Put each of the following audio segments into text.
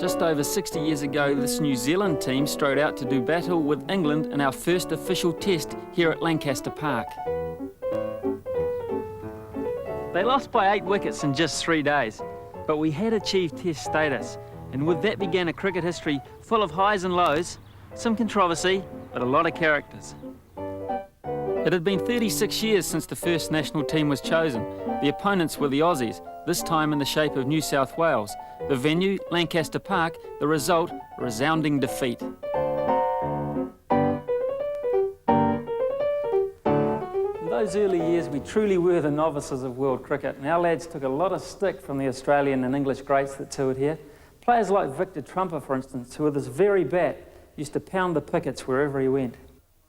Just over 60 years ago, this New Zealand team strode out to do battle with England in our first official test here at Lancaster Park. They lost by 8 wickets in just 3 days, but we had achieved test status, and with that began a cricket history full of highs and lows, some controversy, but a lot of characters. It had been 36 years since the first national team was chosen. The opponents were the Aussies, this time in the shape of New South Wales. The venue, Lancaster Park, the result, a resounding defeat. In those early years, we truly were the novices of world cricket, and our lads took a lot of stick from the Australian and English greats that toured here. Players like Victor Trumper, for instance, who with his very bat used to pound the pickets wherever he went.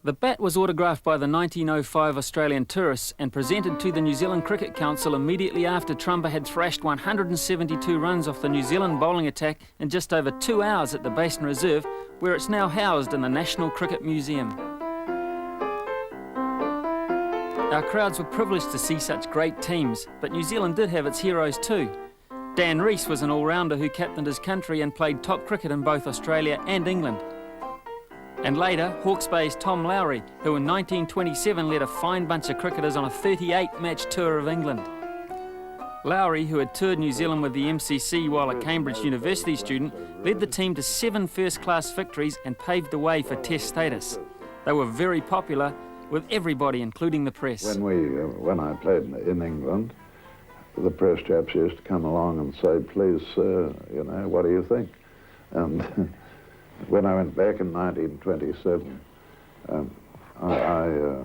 The bat was autographed by the 1905 Australian tourists and presented to the New Zealand Cricket Council immediately after Trumper had thrashed 172 runs off the New Zealand bowling attack in just over 2 hours at the Basin Reserve, where it's now housed in the National Cricket Museum. Our crowds were privileged to see such great teams, but New Zealand did have its heroes too. Dan Rees was an all-rounder who captained his country and played top cricket in both Australia and England. And later, Hawke's Bay's Tom Lowry, who in 1927 led a fine bunch of cricketers on a 38-match tour of England. Lowry, who had toured New Zealand with the MCC while a Cambridge University student, led the team to 7 first-class victories and paved the way for Test status. They were very popular with everybody, including the press. When I played in England, the press chaps used to come along and say, "Please, sir, what do you think?" And when I went back in 1927, I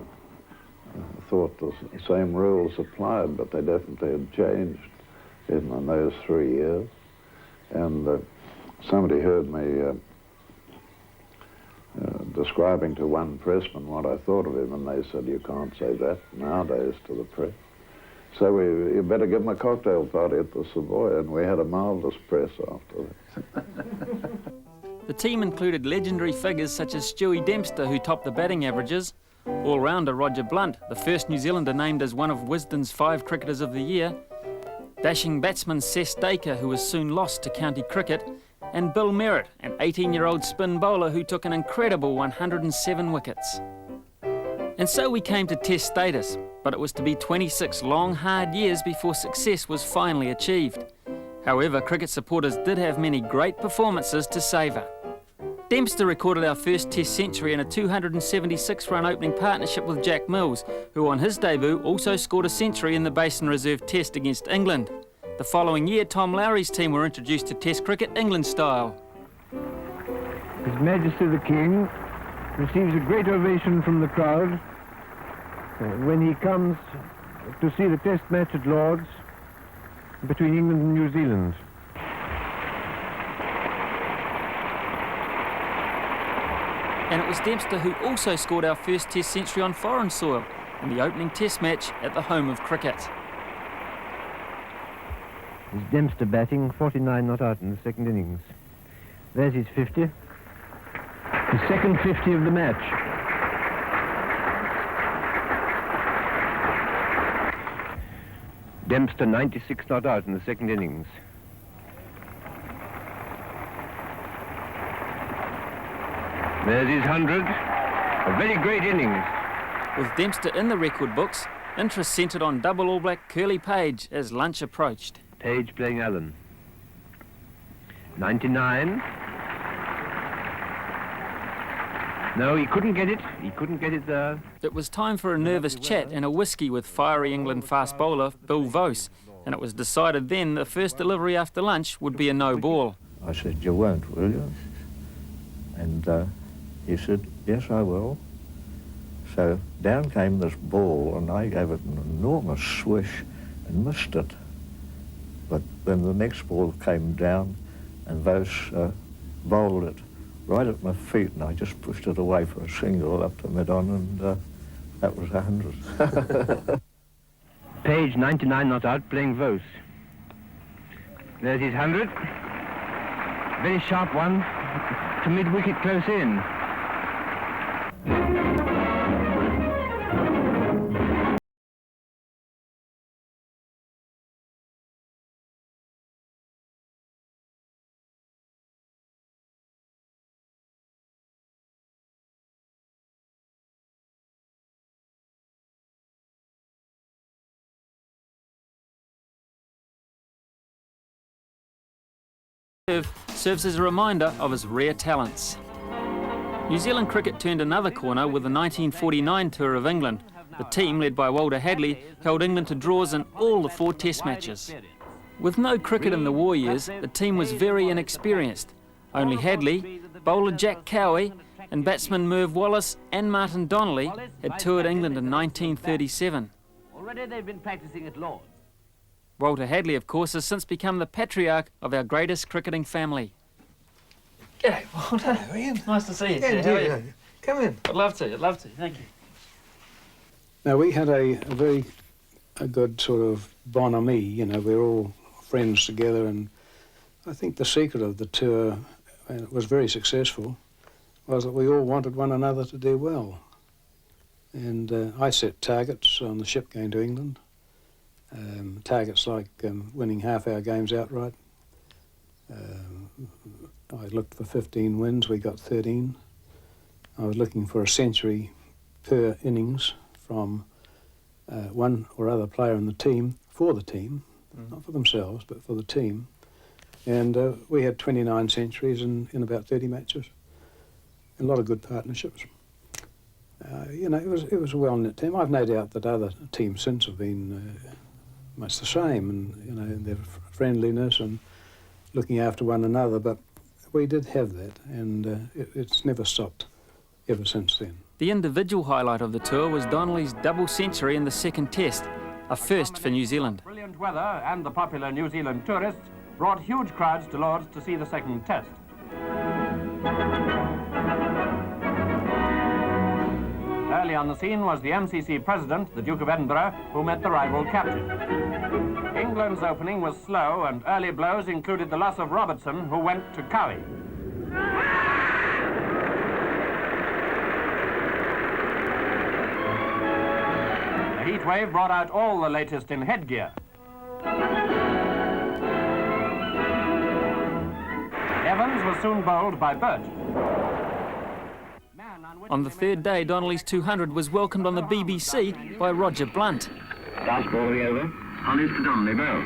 thought the same rules applied, but they definitely had changed in those 3 years. And somebody heard me describing to one pressman what I thought of him, and they said, "You can't say that nowadays to the press." So you better give him a cocktail party at the Savoy, and we had a marvellous press after that. The team included legendary figures such as Stewie Dempster, who topped the batting averages, all-rounder Roger Blunt, the first New Zealander named as one of Wisden's 5 cricketers of the year, dashing batsman Cess Dacre, who was soon lost to county cricket, and Bill Merritt, an 18-year-old spin bowler who took an incredible 107 wickets. And so we came to Test status, but it was to be 26 long, hard years before success was finally achieved. However, cricket supporters did have many great performances to savour. Dempster recorded our first Test century in a 276-run opening partnership with Jack Mills, who on his debut also scored a century in the Basin Reserve Test against England. The following year, Tom Lowry's team were introduced to Test cricket England style. His Majesty the King receives a great ovation from the crowd when he comes to see the Test match at Lord's between England and New Zealand. And it was Dempster who also scored our first Test century on foreign soil in the opening Test match at the home of cricket. It's Dempster batting, 49 not out in the second innings. There's his 50. The second 50 of the match. Dempster 96 not out in the second innings. There's his 100. A very great innings. With Dempster in the record books, interest centred on double All Black Curly Page as lunch approached. Page playing Allen. 99. No, he couldn't get it. He couldn't get it there. It was time for a nervous chat and a whiskey with fiery England fast bowler Bill Vose, and it was decided then the first delivery after lunch would be a no ball. I said, "You won't, will you?" And he said, "Yes, I will." So down came this ball, and I gave it an enormous swish and missed it. But then the next ball came down, and Vose bowled it right at my feet, and I just pushed it away for a single up to mid-on, and that was 100. Page 99 not out, playing Vose. There's his 100. Very sharp one to mid-wicket close in. serves as a reminder of his rare talents. New Zealand cricket turned another corner with the 1949 tour of England. The team, led by Walter Hadley, held England to draws in all the 4 test matches. With no cricket in the war years, the team was very inexperienced. Only Hadley, bowler Jack Cowie, and batsmen Merv Wallace and Martin Donnelly had toured England in 1937. Already they've been practicing at Lord's. Walter Hadley, of course, has since become the patriarch of our greatest cricketing family. G'day, Walter. Ian. Nice to see you. Yeah, How are you? Come in. I'd love to, thank you. Now, we had a good sort of bonhomie, you know, we were all friends together, and I think the secret of the tour, and it was very successful, was that we all wanted one another to do well. And I set targets on the ship going to England, targets like winning half our games outright. I looked for 15 wins, we got 13. I was looking for a century per innings from one or other player in the team, for the team, not for themselves, but for the team. And we had 29 centuries in about 30 matches. A lot of good partnerships. You know, it was a well-knit team. I've no doubt that other teams since have been much the same, and you know, their friendliness and looking after one another. But we did have that, and it's never stopped ever since then. The individual highlight of the tour was Donnelly's double century in the second test, a first for New Zealand. Brilliant weather and the popular New Zealand tourists brought huge crowds to Lord's to see the second test. Early on the scene was the MCC president, the Duke of Edinburgh, who met the rival captain. England's opening was slow, and early blows included the loss of Robertson, who went to Cowie. The heat wave brought out all the latest in headgear. Evans was soon bowled by Burt. On the third day, Donnelly's 200 was welcomed on the BBC by Roger Blunt. Last ball of the over. Hollis to Donnelly, bowled.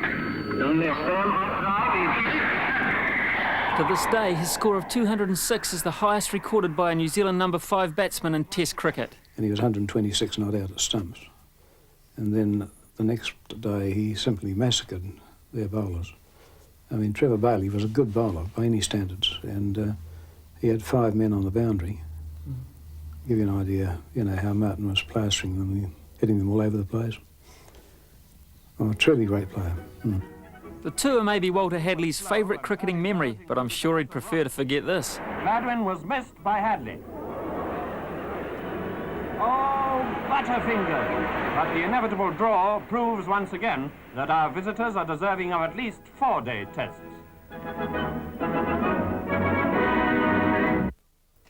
Donnelly a firm off drive. To this day, his score of 206 is the highest recorded by a New Zealand number 5 batsman in Test cricket. And he was 126 not out at stumps. And then the next day he simply massacred their bowlers. I mean, Trevor Bailey was a good bowler by any standards, and he had 5 men on the boundary. Give you an idea, you know, how Martin was plastering them, hitting them all over the place. Oh, a truly great player. The tour may be Walter Hadley's favourite cricketing memory, but I'm sure he'd prefer to forget this. Gladwin was missed by Hadley. Oh, Butterfinger! But the inevitable draw proves once again that our visitors are deserving of at least 4-day tests.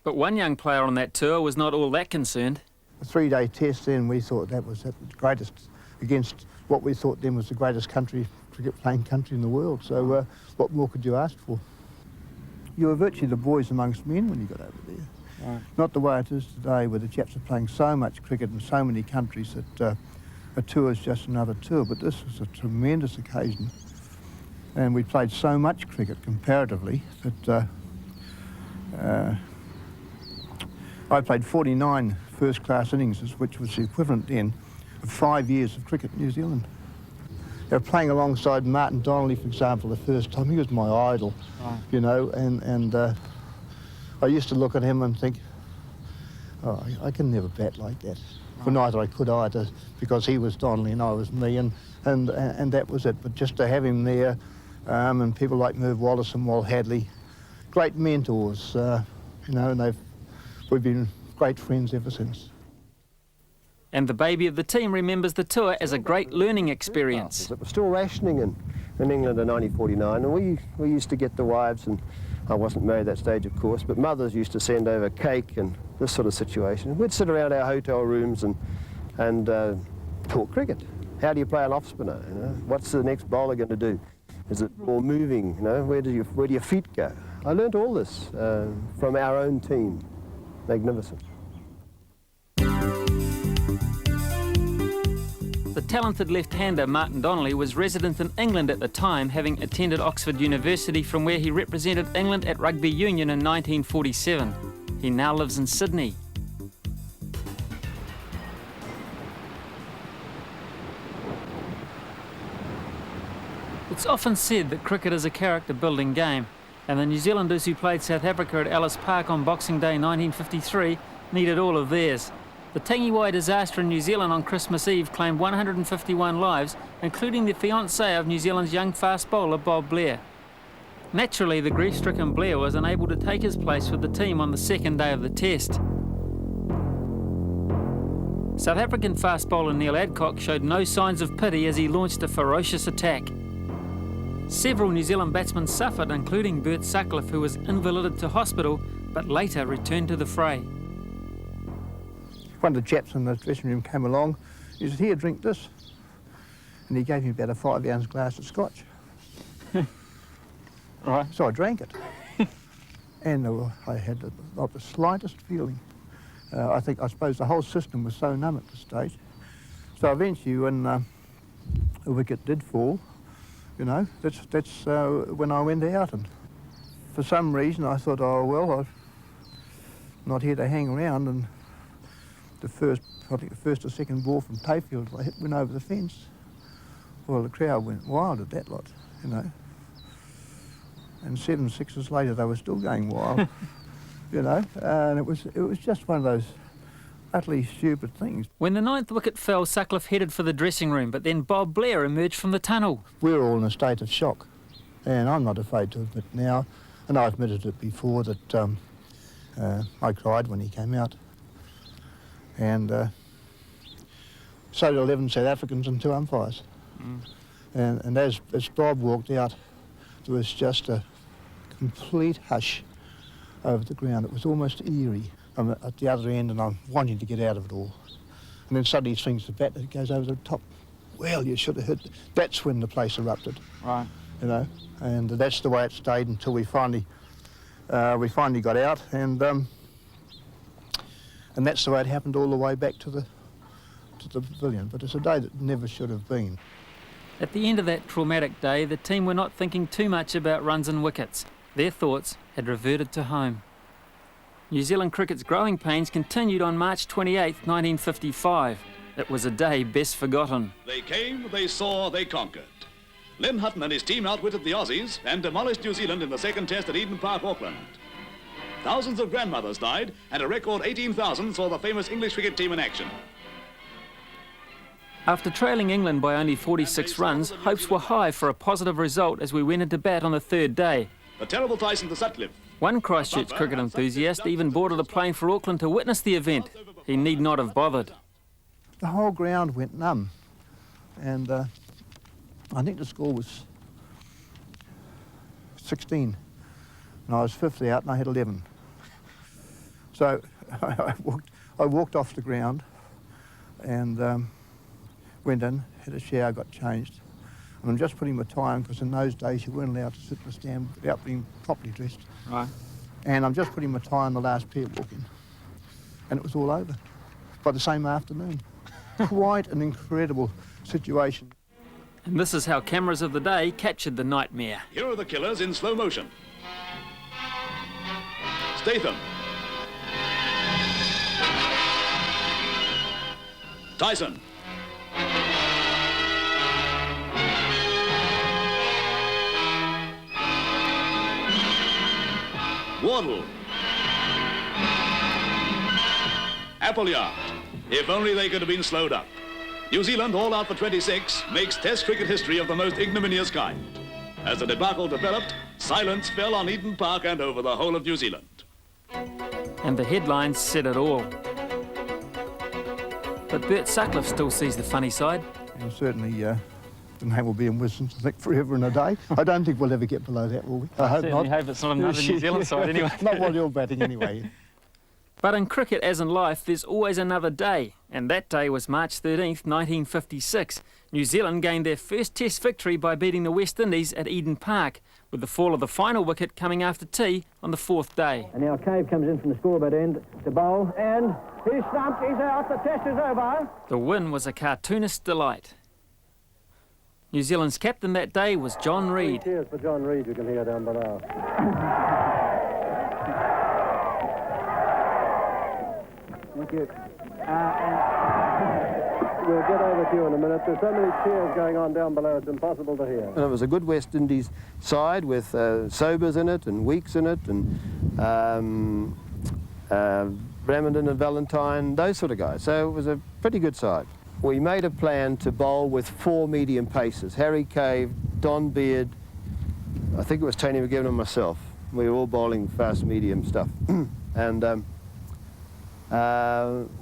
But one young player on that tour was not all that concerned. A 3-day test then, we thought that was the greatest, against what we thought then was the greatest cricket playing country in the world. So what more could you ask for? You were virtually the boys amongst men when you got over there. Right. Not the way it is today, where the chaps are playing so much cricket in so many countries that a tour is just another tour. But this was a tremendous occasion. And we played so much cricket comparatively that I played 49 first-class innings, which was the equivalent then of 5 years of cricket in New Zealand. They were playing alongside Martin Donnelly, for example, the first time. He was my idol, you know, and I used to look at him and think, oh, I can never bat like that. For neither I could either, because he was Donnelly and I was me, and that was it. But just to have him there, and people like Merv Wallace and Wal Hadley, great mentors, you know, and we've been great friends ever since. And the baby of the team remembers the tour as a great learning experience. It was still rationing in England in 1949, and we used to get the wives, and I wasn't married at that stage, of course, but mothers used to send over cake and this sort of situation. We'd sit around our hotel rooms and talk cricket. How do you play an off spinner? You know? What's the next bowler going to do? Is it more moving? You know, where do your feet go? I learnt all this from our own team. Magnificent. The talented left-hander Martin Donnelly was resident in England at the time, having attended Oxford University, from where he represented England at rugby union in 1947. He now lives in Sydney. It's often said that cricket is a character-building game, and the New Zealanders who played South Africa at Ellis Park on Boxing Day 1953 needed all of theirs. The Tangiwai disaster in New Zealand on Christmas Eve claimed 151 lives, including the fiancée of New Zealand's young fast bowler Bob Blair. Naturally, the grief-stricken Blair was unable to take his place with the team on the second day of the test. South African fast bowler Neil Adcock showed no signs of pity as he launched a ferocious attack. Several New Zealand batsmen suffered, including Bert Sutcliffe, who was invalided to hospital but later returned to the fray. One of the chaps in the dressing room came along. He said, "Here, drink this." And he gave me about a 5-ounce glass of scotch. Right. So I drank it. And I had not the slightest feeling. I suppose the whole system was so numb at this stage. So eventually when the wicket did fall, you know, that's when I went out. And for some reason I thought, oh, well, I'm not here to hang around. And I think the first or second ball from Tayfield I hit went over the fence. Well, the crowd went wild at that lot, you know. And 7 sixes later, they were still going wild, you know. And it was just one of those utterly stupid things. When the 9th wicket fell, Sutcliffe headed for the dressing room, but then Bob Blair emerged from the tunnel. We were all in a state of shock, and I'm not afraid to admit now, and I admitted it before, that I cried when he came out. And so did 11 South Africans and 2 umpires. And as Bob walked out, there was just a complete hush over the ground. It was almost eerie. I'm at the other end and I'm wanting to get out of it all. And then suddenly he swings the bat and it goes over the top. Well, you should have hit. That's when the place erupted. Right. You know, and that's the way it stayed until we finally got out, and that's the way it happened all the way back to the pavilion. But it's a day that never should have been. At the end of that traumatic day, the team were not thinking too much about runs and wickets. Their thoughts had reverted to home. New Zealand cricket's growing pains continued on March 28, 1955. It was a day best forgotten. They came, they saw, they conquered. Len Hutton and his team outwitted the Aussies and demolished New Zealand in the second test at Eden Park, Auckland. Thousands of grandmothers died, and a record 18,000 saw the famous English cricket team in action. After trailing England by only 46 runs, hopes were high for a positive result as we went into bat on the third day. The terrible Tyson to Sutcliffe. One Christchurch cricket enthusiast even boarded a plane for Auckland to witness the event. He need not have bothered. The whole ground went numb, and I think the score was 16, and I was 5th out and I had 11. So I walked off the ground and went in, had a shower, got changed. And I'm just putting my tie on, because in those days you weren't allowed to sit in the stand without being properly dressed. Right. And I'm just putting my tie on the last pair walking. And it was all over by the same afternoon. Quite an incredible situation. And this is how cameras of the day captured the nightmare. Here are the killers in slow motion. Statham. Tyson. Wardle. Appleyard. If only they could have been slowed up. New Zealand, all out for 26, makes Test cricket history of the most ignominious kind. As the debacle developed, silence fell on Eden Park and over the whole of New Zealand. And the headlines said it all. But Bert Sutcliffe still sees the funny side. And certainly the name will be in wisdom, I think, forever and a day. I don't think we'll ever get below that, will we? I hope certainly not. hope it's not another New Zealand side anyway. Not while you're batting anyway. But in cricket, as in life, there's always another day. And that day was March 13th, 1956. New Zealand gained their first Test victory by beating the West Indies at Eden Park, with the fall of the final wicket coming after tea on the 4th day. And now Cave comes in from the scoreboard end to bowl, and he's stumped, he's out, the test is over. The win was a cartoonist's delight. New Zealand's captain that day was John Reid. Cheers for John Reid, you can hear down below. Thank you. We'll get over to you in a minute. There's so many cheers going on down below, it's impossible to hear. And it was a good West Indies side with Sobers in it and Weeks in it and Bramenden and Valentine, those sort of guys. So it was a pretty good side. We made a plan to bowl with 4 medium pacers, Harry Cave, Don Beard, I think it was Tony McGivern and myself. We were all bowling fast medium stuff. And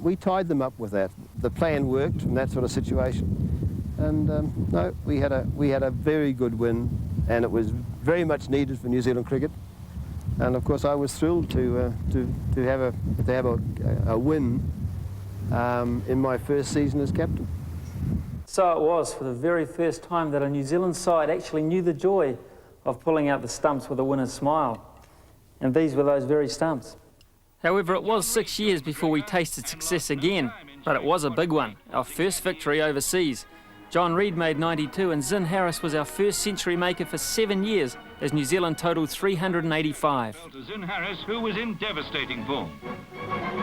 we tied them up with that. The plan worked from that sort of situation. And no, we had a very good win, and it was very much needed for New Zealand cricket. And of course I was thrilled to have a win in my first season as captain. So it was for the very first time that a New Zealand side actually knew the joy of pulling out the stumps with a winner's smile. And these were those very stumps. However, it was 6 years before we tasted success again, but it was a big one, our first victory overseas. John Reid made 92 and Zin Harris was our first century maker for 7 years as New Zealand totalled 385. To Zin Harris, who was in devastating form.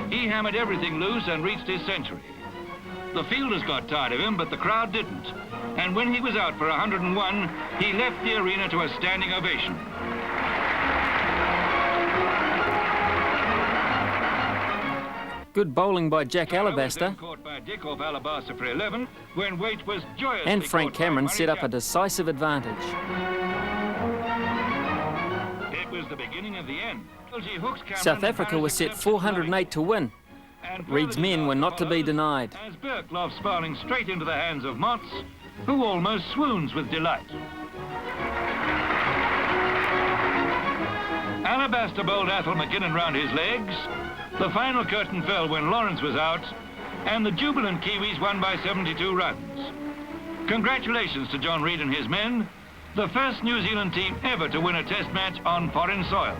He hammered everything loose and reached his century. The fielders got tired of him, but the crowd didn't. And when he was out for 101, he left the arena to a standing ovation. Good bowling by Jack Alabaster, and Frank Cameron set up a decisive advantage. It was the beginning of the end. South Africa was set 408 to win. Reid's men were not to be denied. As Burke loves sparring straight into the hands of Motts, who almost swoons with delight. Alabaster bowled Athol McKinnon round his legs. The final curtain fell when Lawrence was out, and the jubilant Kiwis won by 72 runs. Congratulations to John Reid and his men, the first New Zealand team ever to win a test match on foreign soil.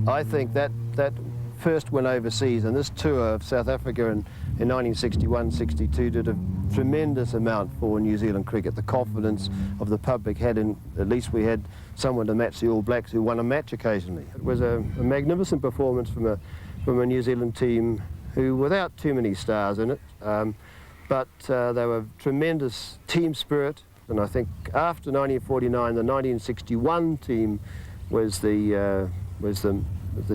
I think that first win overseas and this tour of South Africa in 1961-62 did a tremendous amount for New Zealand cricket. The confidence of the public had at least we had someone to match the All Blacks who won a match occasionally. It was a magnificent performance from a New Zealand team who, without too many stars in it, but they were tremendous team spirit. And I think after 1949, the 1961 team was the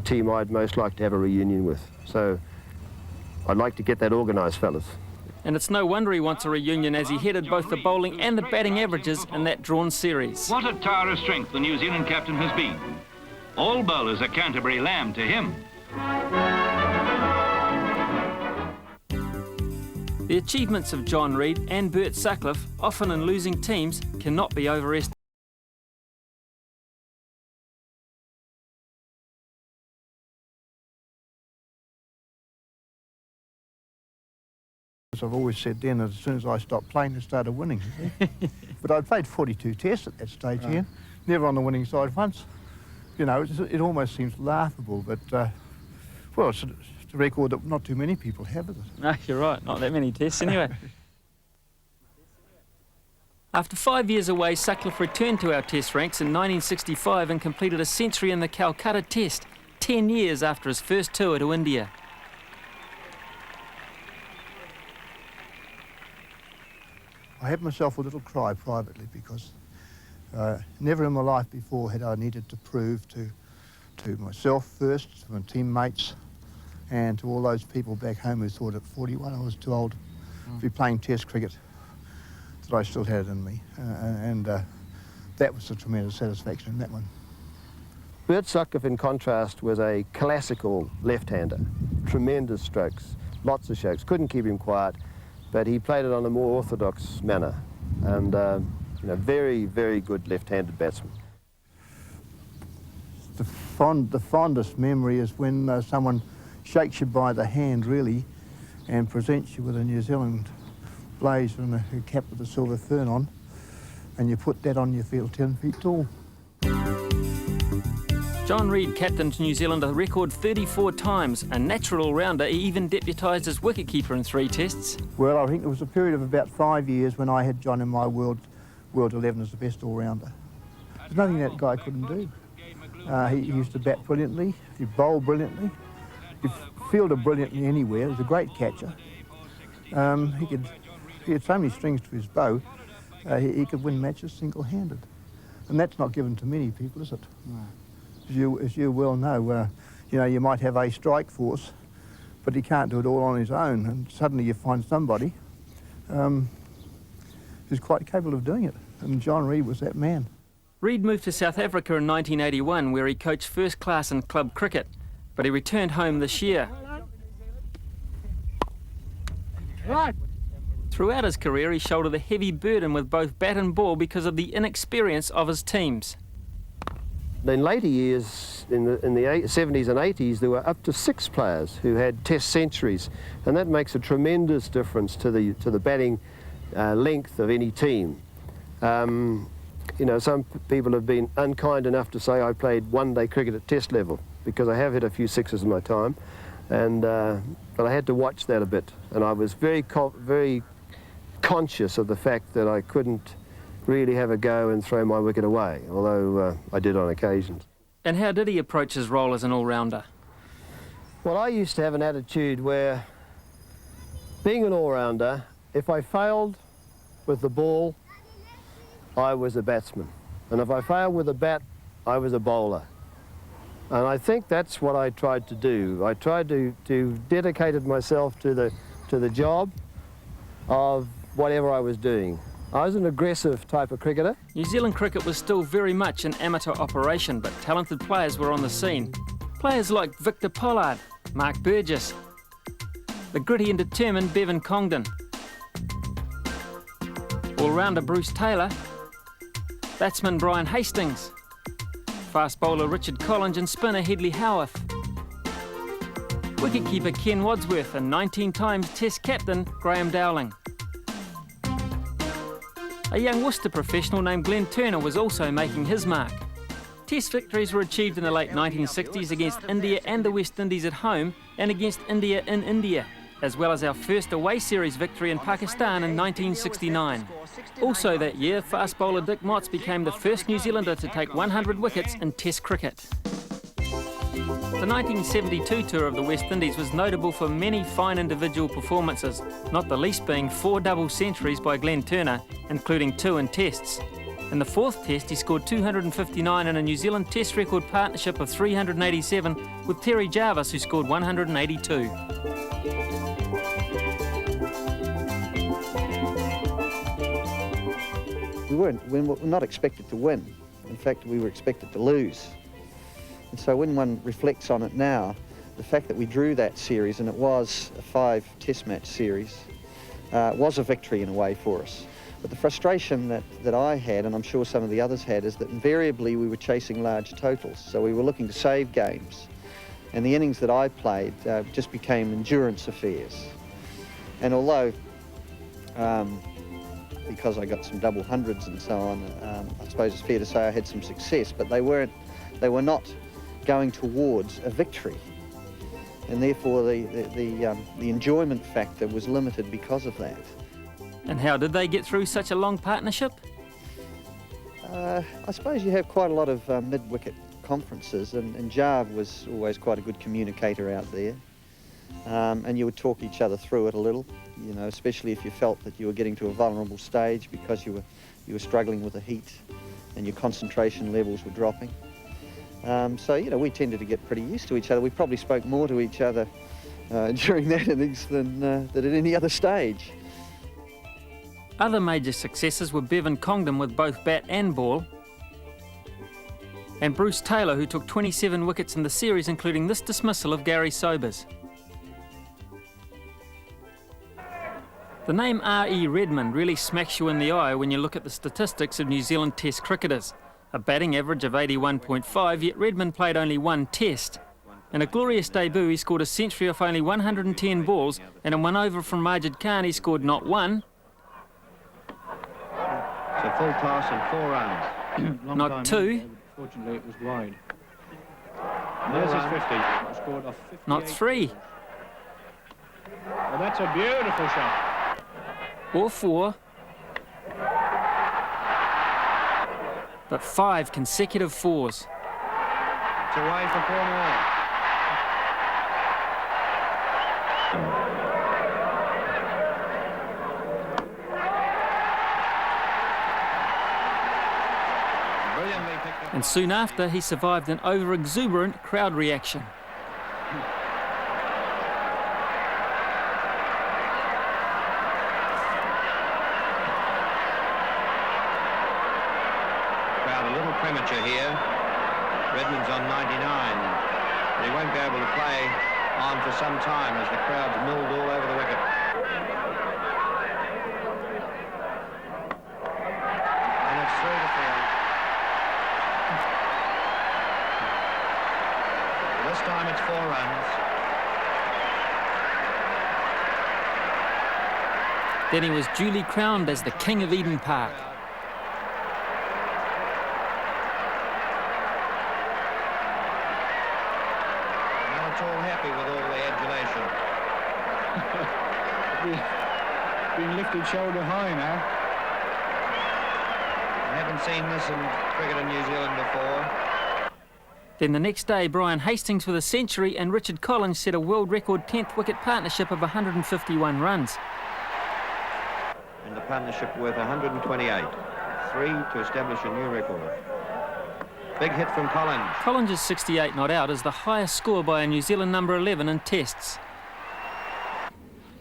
team I'd most like to have a reunion with. So I'd like to get that organised, fellas. And it's no wonder he wants a reunion as he headed both the bowling and the batting averages in that drawn series. What a tower of strength the New Zealand captain has been. All bowlers are Canterbury lamb to him. The achievements of John Reid and Bert Sutcliffe, often in losing teams, cannot be overestimated. As I've always said then, as soon as I stopped playing, I started winning. But I'd played 42 tests at that stage again, never on the winning side once. You know, it almost seems laughable, but, well, it's a record that not too many people have, is it? No, you're right, not that many tests anyway. After 5 years away, Sutcliffe returned to our test ranks in 1965 and completed a century in the Calcutta Test, 10 years after his first tour to India. I had myself a little cry privately because never in my life before had I needed to prove to myself first, to my teammates, and to all those people back home who thought at 41 I was too old to be playing Test cricket, that I still had it in me. And that was a tremendous satisfaction in that one. Bert Sutcliffe, in contrast, was a classical left-hander. Tremendous strokes, lots of strokes, couldn't keep him quiet, but he played it on a more orthodox manner, and you know, very, very good left-handed batsman. The fondest memory is when someone shakes you by the hand, really, and presents you with a New Zealand blazer and a cap with a silver fern on. and you put that on your field 10 feet tall. John Reid captained New Zealand a record 34 times. A natural all-rounder, he even deputised as wicketkeeper in 3 tests. Well, I think there was a period of about 5 years when I had John in my World 11 as the best all-rounder. There's nothing that guy couldn't do. He used to bat brilliantly, he bowled brilliantly, he fielded brilliantly anywhere. He was a great catcher. He had so many strings to his bow, he could win matches single-handed. And that's not given to many people, is it? No. As you well know, you know, you might have a strike force, but he can't do it all on his own. And suddenly you find somebody who's quite capable of doing it. And John Reid was that man. Reid moved to South Africa in 1981, where he coached first class and club cricket, but he returned home this year. Right. Throughout his career, he shouldered a heavy burden with both bat and ball because of the inexperience of his teams. In later years, in the 70s and 80s, there were up to 6 players who had test centuries, and that makes a tremendous difference to the batting length of any team. You know, some people have been unkind enough to say I played one-day cricket at test level, because I have hit a few sixes in my time, and but I had to watch that a bit, and I was very conscious of the fact that I couldn't really have a go and throw my wicket away, although I did on occasions. And how did he approach his role as an all-rounder? Well, I used to have an attitude where, being an all-rounder, if I failed with the ball, I was a batsman. And if I failed with the bat, I was a bowler. And I think that's what I tried to do. I tried to dedicate myself to the job of whatever I was doing. I was an aggressive type of cricketer. New Zealand cricket was still very much an amateur operation, but talented players were on the scene. Players like Victor Pollard, Mark Burgess, the gritty and determined Bevan Congdon, all-rounder Bruce Taylor, batsman Brian Hastings, fast bowler Richard Collins and spinner Headley Howarth, wicketkeeper Ken Wadsworth and 19 times Test captain Graham Dowling. A young Worcester professional named Glenn Turner was also making his mark. Test victories were achieved in the late 1960s against India and the West Indies at home and against India in India, as well as our first away series victory in Pakistan in 1969. Also that year, fast bowler Dick Motts became the first New Zealander to take 100 wickets in Test cricket. The 1972 tour of the West Indies was notable for many fine individual performances, not the least being 4 double centuries by Glenn Turner, including 2 in tests. In the 4th test, he scored 259 in a New Zealand test record partnership of 387 with Terry Jarvis, who scored 182. We were not expected to win. In fact, we were expected to lose. And so when one reflects on it now, the fact that we drew that series, and it was a 5 test match series, was a victory in a way for us. But the frustration that I had, and I'm sure some of the others had, is that invariably we were chasing large totals. So we were looking to save games. And the innings that I played just became endurance affairs. And although, because I got some double hundreds and so on, I suppose it's fair to say I had some success, but they were not going towards a victory, and therefore the enjoyment factor was limited because of that. And how did they get through such a long partnership? I suppose you have quite a lot of mid-wicket conferences, and Jarve was always quite a good communicator out there, and you would talk each other through it a little, you know, especially if you felt that you were getting to a vulnerable stage because you were struggling with the heat and your concentration levels were dropping. So, you know, we tended to get pretty used to each other. We probably spoke more to each other during that innings than at any other stage. Other major successes were Bevan Congdon with both bat and ball, and Bruce Taylor, who took 27 wickets in the series, including this dismissal of Gary Sobers. The name R.E. Redmond really smacks you in the eye when you look at the statistics of New Zealand Test cricketers. A batting average of 81.5, yet Redmond played only 1 test. In a glorious debut, he scored a century off only 110 balls, and in one over from Majid Khan, he scored not 1, So full toss and 4 runs. Not 2. Fortunately, it was wide. There's There's his his 50. 50. Scored off 58. Not 3. Well, that's a beautiful shot. Or 4. But 5 consecutive 4s. It's away for 4 more. And soon after, he survived an over-exuberant crowd reaction. Crowd a little premature here. Redmond's on 99. But he won't be able to play on for some time as the crowd's milled all over the wicket. And it's through the field. This time it's 4 runs. Then he was duly crowned as the King of Eden Park. Now it's all happy with all the adulation. Being lifted shoulder high now. I haven't seen this in cricket in New Zealand before. Then the next day, Brian Hastings with a century and Richard Collins set a world record 10th wicket partnership of 151 runs. And the partnership worth 128. 3 to establish a new record. Big hit from Collins. Collins' 68 not out is the highest score by a New Zealand number 11 in tests.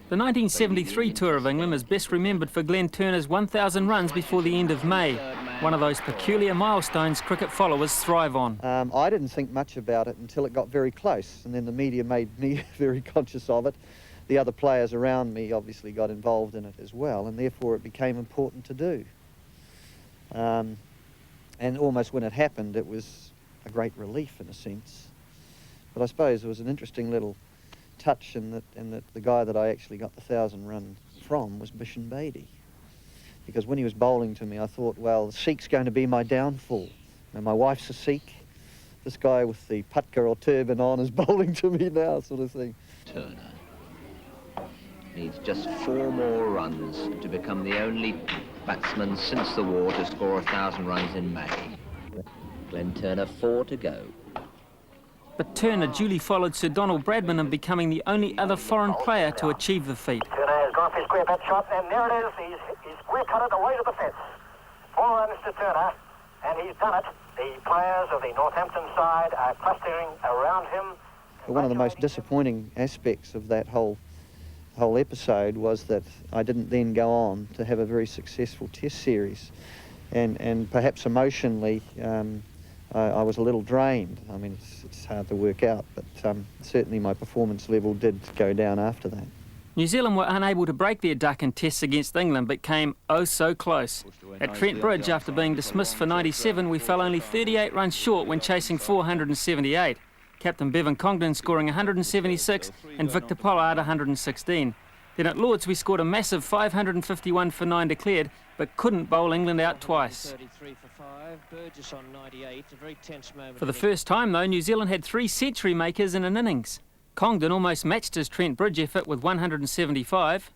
The 1973 tour of England is best remembered for Glenn Turner's 1,000 runs before the end of May, one of those peculiar milestones cricket followers thrive on. I didn't think much about it until it got very close, and then the media made me very conscious of it. The other players around me obviously got involved in it as well, and therefore it became important to do. And almost when it happened, it was a great relief in a sense. But I suppose it was an interesting little touch in that the guy that I actually got the 1,000 run from was Bishan Bedi. Because when he was bowling to me, I thought, well, the Sikh's going to be my downfall. And my wife's a Sikh. This guy with the putka or turban on is bowling to me now, sort of thing. Turner needs just 4 more runs to become the only batsman since the war to score 1,000 runs in May. Glenn Turner, 4 to go. But Turner duly followed Sir Donald Bradman in becoming the only other foreign player to achieve the feat. Turner has gone for his square bat shot, and there it is. He's square cut it away to the fence. 4 runs to Turner, and he's done it. The players of the Northampton side are clustering around him. One of the most disappointing aspects of that whole episode was that I didn't then go on to have a very successful test series. And perhaps emotionally, I was a little drained. I mean, it's hard to work out, but certainly my performance level did go down after that. New Zealand were unable to break their duck in tests against England, but came oh so close. At Trent Bridge, after being dismissed for 97, we fell only 38 runs short when chasing 478. Captain Bevan Congdon scoring 176 and Victor Pollard 116. Then at Lord's we scored a massive 551 for 9 declared, but couldn't bowl England out twice. For the first time though, New Zealand had 3 century makers in an innings. Congdon almost matched his Trent Bridge effort with 175.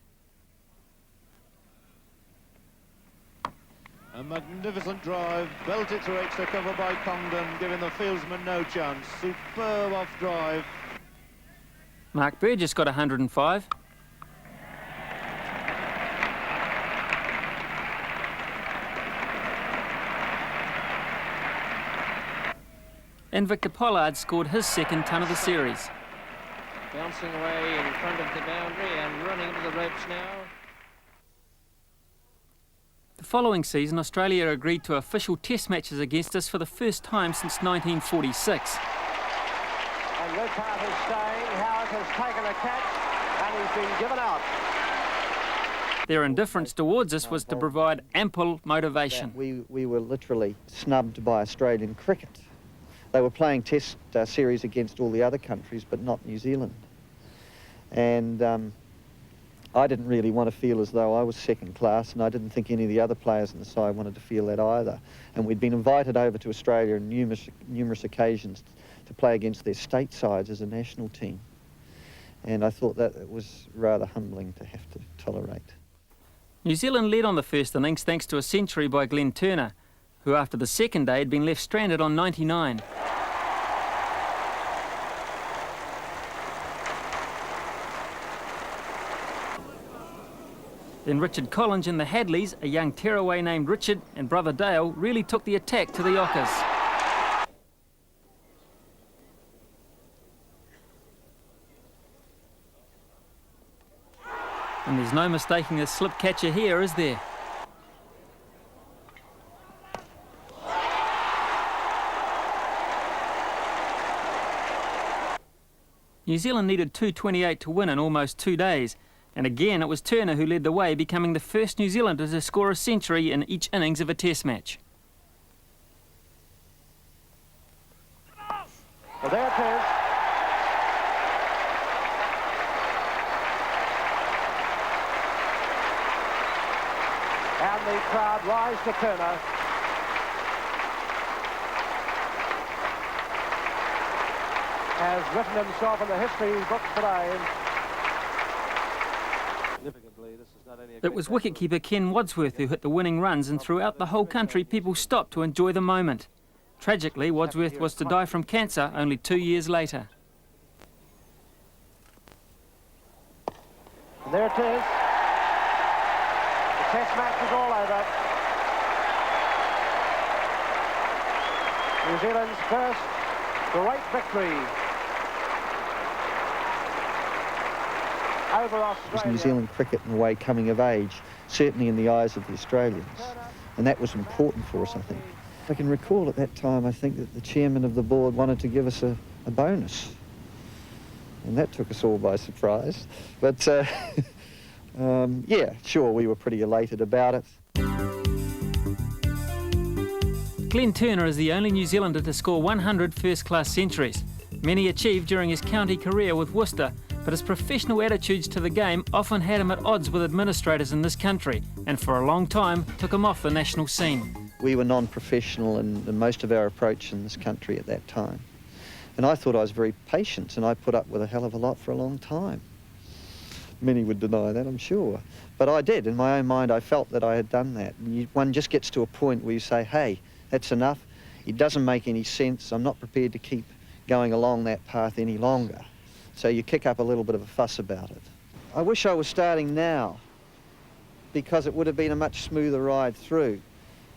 A magnificent drive, belted through extra cover by Congdon, giving the fieldsman no chance. Superb off drive. Mark Burgess got 105. And Victor Pollard scored his second ton of the series. Bouncing away in front of the boundary and running into the ropes now. The following season, Australia agreed to official test matches against us for the first time since 1946. And Redpath is staying. Howard has taken a catch and he's been given out. Their indifference towards us was to provide ample motivation. We were literally snubbed by Australian cricket. They were playing test series against all the other countries, but not New Zealand. And I didn't really want to feel as though I was second class, and I didn't think any of the other players in the side wanted to feel that either. And we'd been invited over to Australia on numerous occasions to play against their state sides as a national team. And I thought that it was rather humbling to have to tolerate. New Zealand led on the first innings thanks to a century by Glenn Turner, who after the second day had been left stranded on 99. Then Richard Collins and the Hadleys, a young tearaway named Richard, and brother Dale really took the attack to the Ockers. And there's no mistaking the slip catcher here, is there? New Zealand needed 228 to win in almost 2 days. And again, it was Turner who led the way, becoming the first New Zealander to score a century in each innings of a Test match. Well, there it is. And the crowd rise to Turner. Has written himself in the history books today. It was wicketkeeper Ken Wadsworth who hit the winning runs, and throughout the whole country people stopped to enjoy the moment. Tragically, Wadsworth was to die from cancer only 2 years later. And there it is. The Test match is all over. New Zealand's first great victory over Australia. It was New Zealand cricket in a way coming of age, certainly in the eyes of the Australians. And that was important for us, I think. I can recall at that time, I think that the chairman of the board wanted to give us a bonus. And that took us all by surprise. But, yeah, sure, we were pretty elated about it. Glenn Turner is the only New Zealander to score 100 first-class centuries. Many achieved during his county career with Worcester, but his professional attitudes to the game often had him at odds with administrators in this country, and for a long time took him off the national scene. We were non-professional in most of our approach in this country at that time. And I thought I was very patient, and I put up with a hell of a lot for a long time. Many would deny that, I'm sure. But I did. In my own mind, I felt that I had done that. And one just gets to a point where you say, hey, that's enough. It doesn't make any sense. I'm not prepared to keep going along that path any longer. So you kick up a little bit of a fuss about it. I wish I was starting now, because it would have been a much smoother ride through,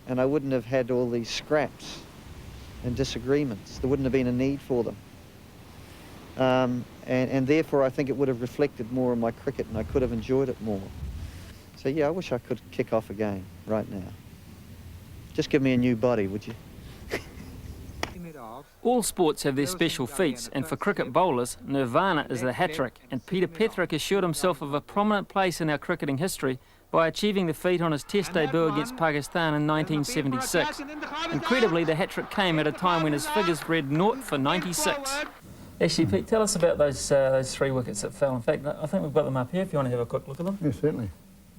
and I wouldn't have had all these scraps and disagreements. There wouldn't have been a need for them. And therefore I think it would have reflected more on my cricket, and I could have enjoyed it more. So yeah, I wish I could kick off again right now. Just give me a new body, would you? All sports have their special feats, and for cricket bowlers, nirvana is the hat-trick, and Peter Petherick assured himself of a prominent place in our cricketing history by achieving the feat on his Test debut against Pakistan in 1976. Incredibly, the hat-trick came at a time when his figures read 0 for 96. Actually, Pete, tell us about those 3 wickets that fell. In fact, I think we've got them up here if you want to have a quick look at them. Yes, certainly.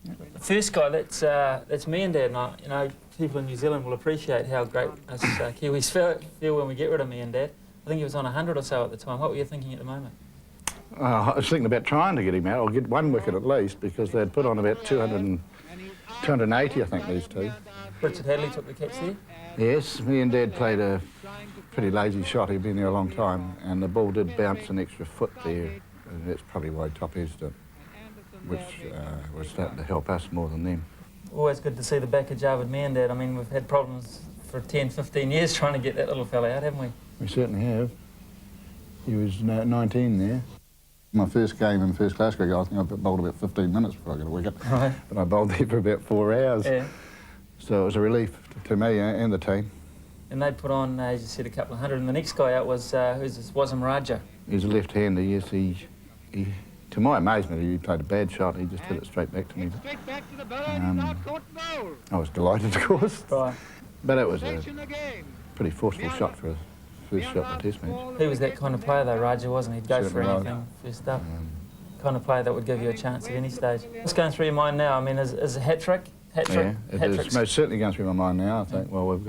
The first guy, that's me and Dad, and you know, people in New Zealand will appreciate how great us Kiwis feel when we get rid of me and Dad. I think he was on 100 or so at the time. What were you thinking at the moment? I was thinking about trying to get him out, or get 1 wicket at least, because they'd put on about 280, I think, these 2. Richard Hadley took the catch there? Yes, me and Dad played a pretty lazy shot. He'd been there a long time, and the ball did bounce an extra foot there, and that's probably why he top-edged it, which was starting to help us more than them. Always good to see the back of Jarvid Mandad. I mean, we've had problems for 10, 15 years trying to get that little fella out, haven't we? We certainly have. He was 19 there. My first game in first class cricket, I think I bowled about 15 minutes before I got a wicket. Right. But I bowled there for about 4 hours. Yeah. So it was a relief to me and the team. And they put on, as you said, a couple of hundred. And the next guy out was, who's this, Wasm Raja. He's a left-hander, yes. He, to my amazement, he played a bad shot. He just hit it straight back to me. I was delighted, of course. Right. But it was a pretty forceful shot for a first shot in a Test match. He was that kind of player, though, Raja, wasn't he? He'd go for anything first up. kind of player that would give you a chance at any stage. What's going through your mind now? I mean, is a hat-trick? Yeah, it is most certainly going through my mind now. I think, well, we've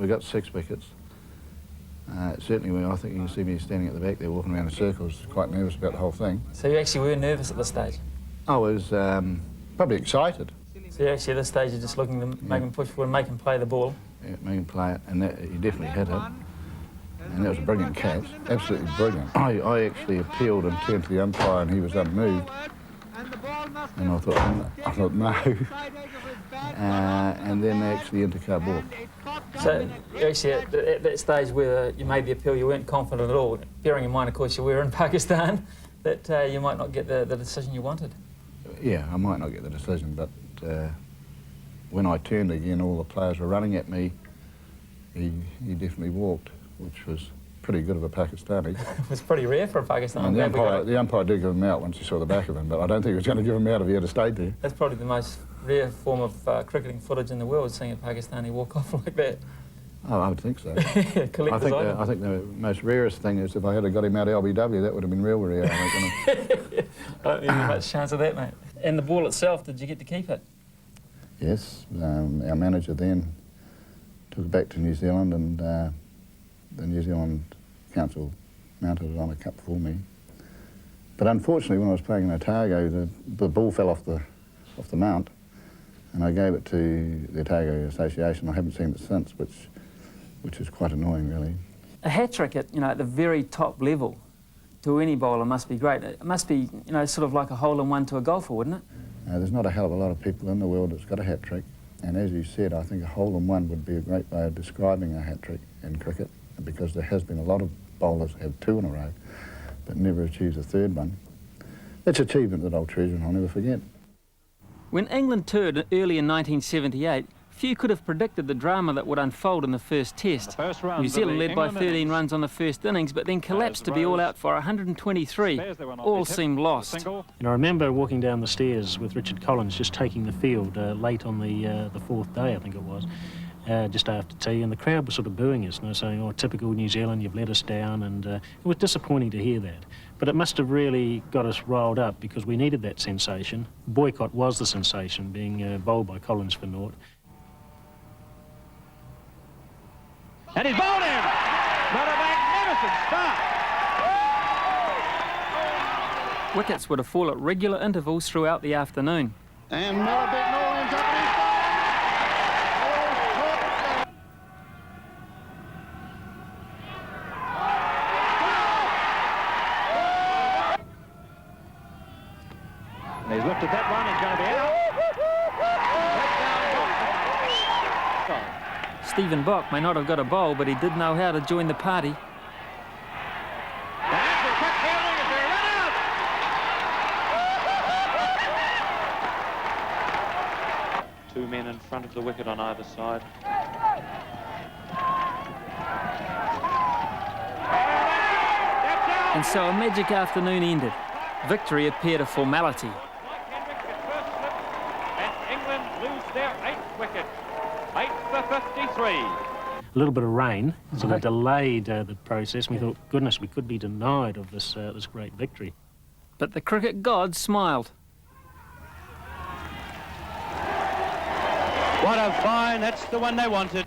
got 6 wickets. Certainly, I think you can see me standing at the back there walking around in circles, quite nervous about the whole thing. So you actually were nervous at this stage? I was probably excited. So you actually at this stage you're just looking to make him push forward, make him play the ball? Yeah, make him play it, and that, he definitely hit it. And that was a brilliant catch, absolutely brilliant. I actually appealed and turned to the umpire and he was unmoved. And I thought no. And then actually into car ball. So actually at that stage where you made the appeal, you weren't confident at all, bearing in mind, of course, you were in Pakistan, that you might not get the decision you wanted. Yeah, I might not get the decision, but when I turned again, all the players were running at me. He definitely walked, which was pretty good of a Pakistani. It was pretty rare for a Pakistani. And the umpire did give him out once he saw the back of him, but I don't think he was going to give him out if he had stayed there. That's probably the most rare form of cricketing footage in the world, seeing a Pakistani walk off like that. Oh, I would think so. I think the most rarest thing is if I had got him out of LBW, that would have been real rare, I think. I don't think there's much chance of that, mate. And the ball itself, did you get to keep it? Yes, our manager then took it back to New Zealand, and the New Zealand Council mounted it on a cup for me. But unfortunately, when I was playing in Otago, the ball fell off the mount, and I gave it to the Otago Association. I haven't seen it since, which is quite annoying, really. A hat-trick at the very top level to any bowler must be great. It must be, sort of like a hole-in-one to a golfer, wouldn't it? There's not a hell of a lot of people in the world that's got a hat-trick, and as you said, I think a hole-in-one would be a great way of describing a hat-trick in cricket, because there has been a lot of bowlers who have 2 in a row, but never achieved a 3rd one. That's an achievement that I'll treasure and I'll never forget. When England toured early in 1978, few could have predicted the drama that would unfold in the first test. New Zealand led by 13 runs on the first innings, but then collapsed to be all out for 123. All seemed lost. And I remember walking down the stairs with Richard Collins, just taking the field late on the 4th day, I think it was, just after tea, and the crowd was sort of booing us, saying, "Oh, typical New Zealand, you've let us down," and it was disappointing to hear that. But it must have really got us riled up, because we needed that sensation. Boycott was the sensation, being bowled by Collins for naught. And he's bowled him! What a magnificent start! Wickets were to fall at regular intervals throughout the afternoon. And Miller beat Norlands up and he's he's looked at that one, he's going to be out. Stephen Bock may not have got a bowl, but he did know how to join the party. Two men in front of the wicket on either side. And so a magic afternoon ended. Victory appeared a formality. And England lose their 8th wicket. 8 for 53. A little bit of rain, so that delayed the process. We thought, goodness, we could be denied of this great victory. But the cricket gods smiled. What a fine, that's the one they wanted.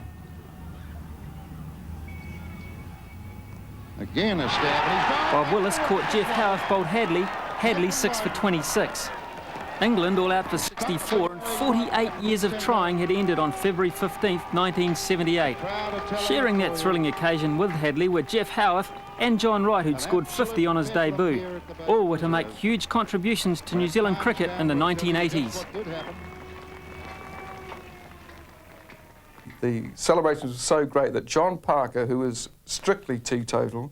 Again a stab. Bob Willis caught Jeff Howarth bowled Hadley 6 for 26. England all out for 64, and 48 years of trying had ended on February 15th, 1978. Sharing that thrilling occasion with Hadley were Jeff Howarth and John Wright, who'd scored 50 on his debut. All were to make huge contributions to New Zealand cricket in the 1980s. The celebrations were so great that John Parker, who was strictly teetotal,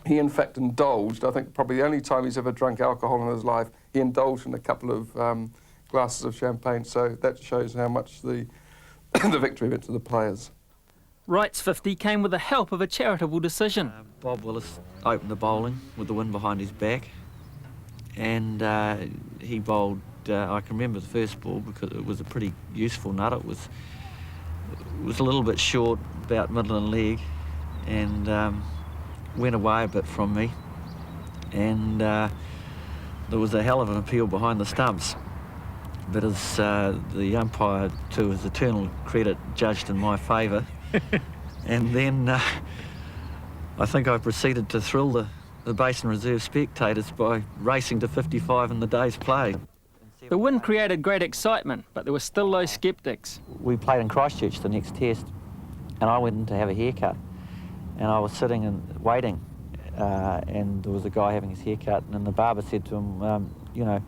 he in fact indulged, I think probably the only time he's ever drunk alcohol in his life, he indulged in a couple of glasses of champagne, so that shows how much the victory meant to the players. Wright's 50 came with the help of a charitable decision. Bob Willis opened the bowling with the wind behind his back, and he bowled, I can remember the first ball because it was a pretty useful nut. It was a little bit short, about middle and leg, and went away a bit from me, and there was a hell of an appeal behind the stumps. But as the umpire, to his eternal credit, judged in my favour. And then I think I proceeded to thrill the Basin Reserve spectators by racing to 55 in the day's play. The win created great excitement, but there were still those sceptics. We played in Christchurch the next test, and I went in to have a haircut. And I was sitting and waiting, and there was a guy having his haircut, and then the barber said to him, you know,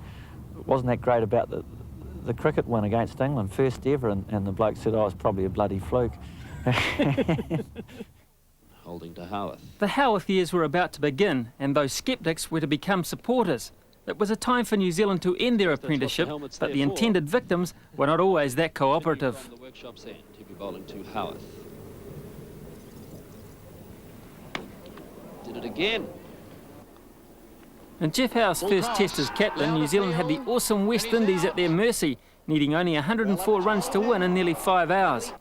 wasn't that great about the cricket win against England, first ever? And the bloke said, oh, it's probably a bloody fluke. Holding to Howarth. The Howarth years were about to begin, and those sceptics were to become supporters. It was a time for New Zealand to end their apprenticeship, but the intended victims were not always that cooperative. The workshop's end, he'll be bowling to Howarth. Did it again. In Jeff Howe's first test as captain, New Zealand had the awesome West Indies at their mercy, needing only 104 runs to win in nearly 5 hours.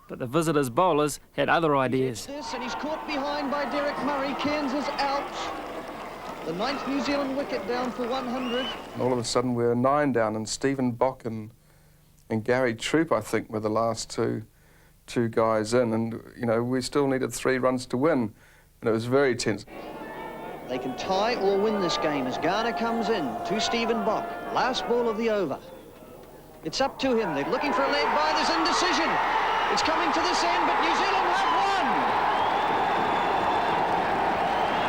But the visitors' bowlers had other ideas. And he's caught behind by Derek Murray. Cairns is out. The 9th New Zealand wicket down for 100. All of a sudden we were 9 down, and Stephen Bock and Gary Troop, I think, were the last two guys in, and you know, we still needed 3 runs to win, and it was very tense. They can tie or win this game as Garner comes in to Stephen Bock. Last ball of the over. It's up to him. They're looking for a leg by. There's indecision. It's coming to this end, but New Zealand have won.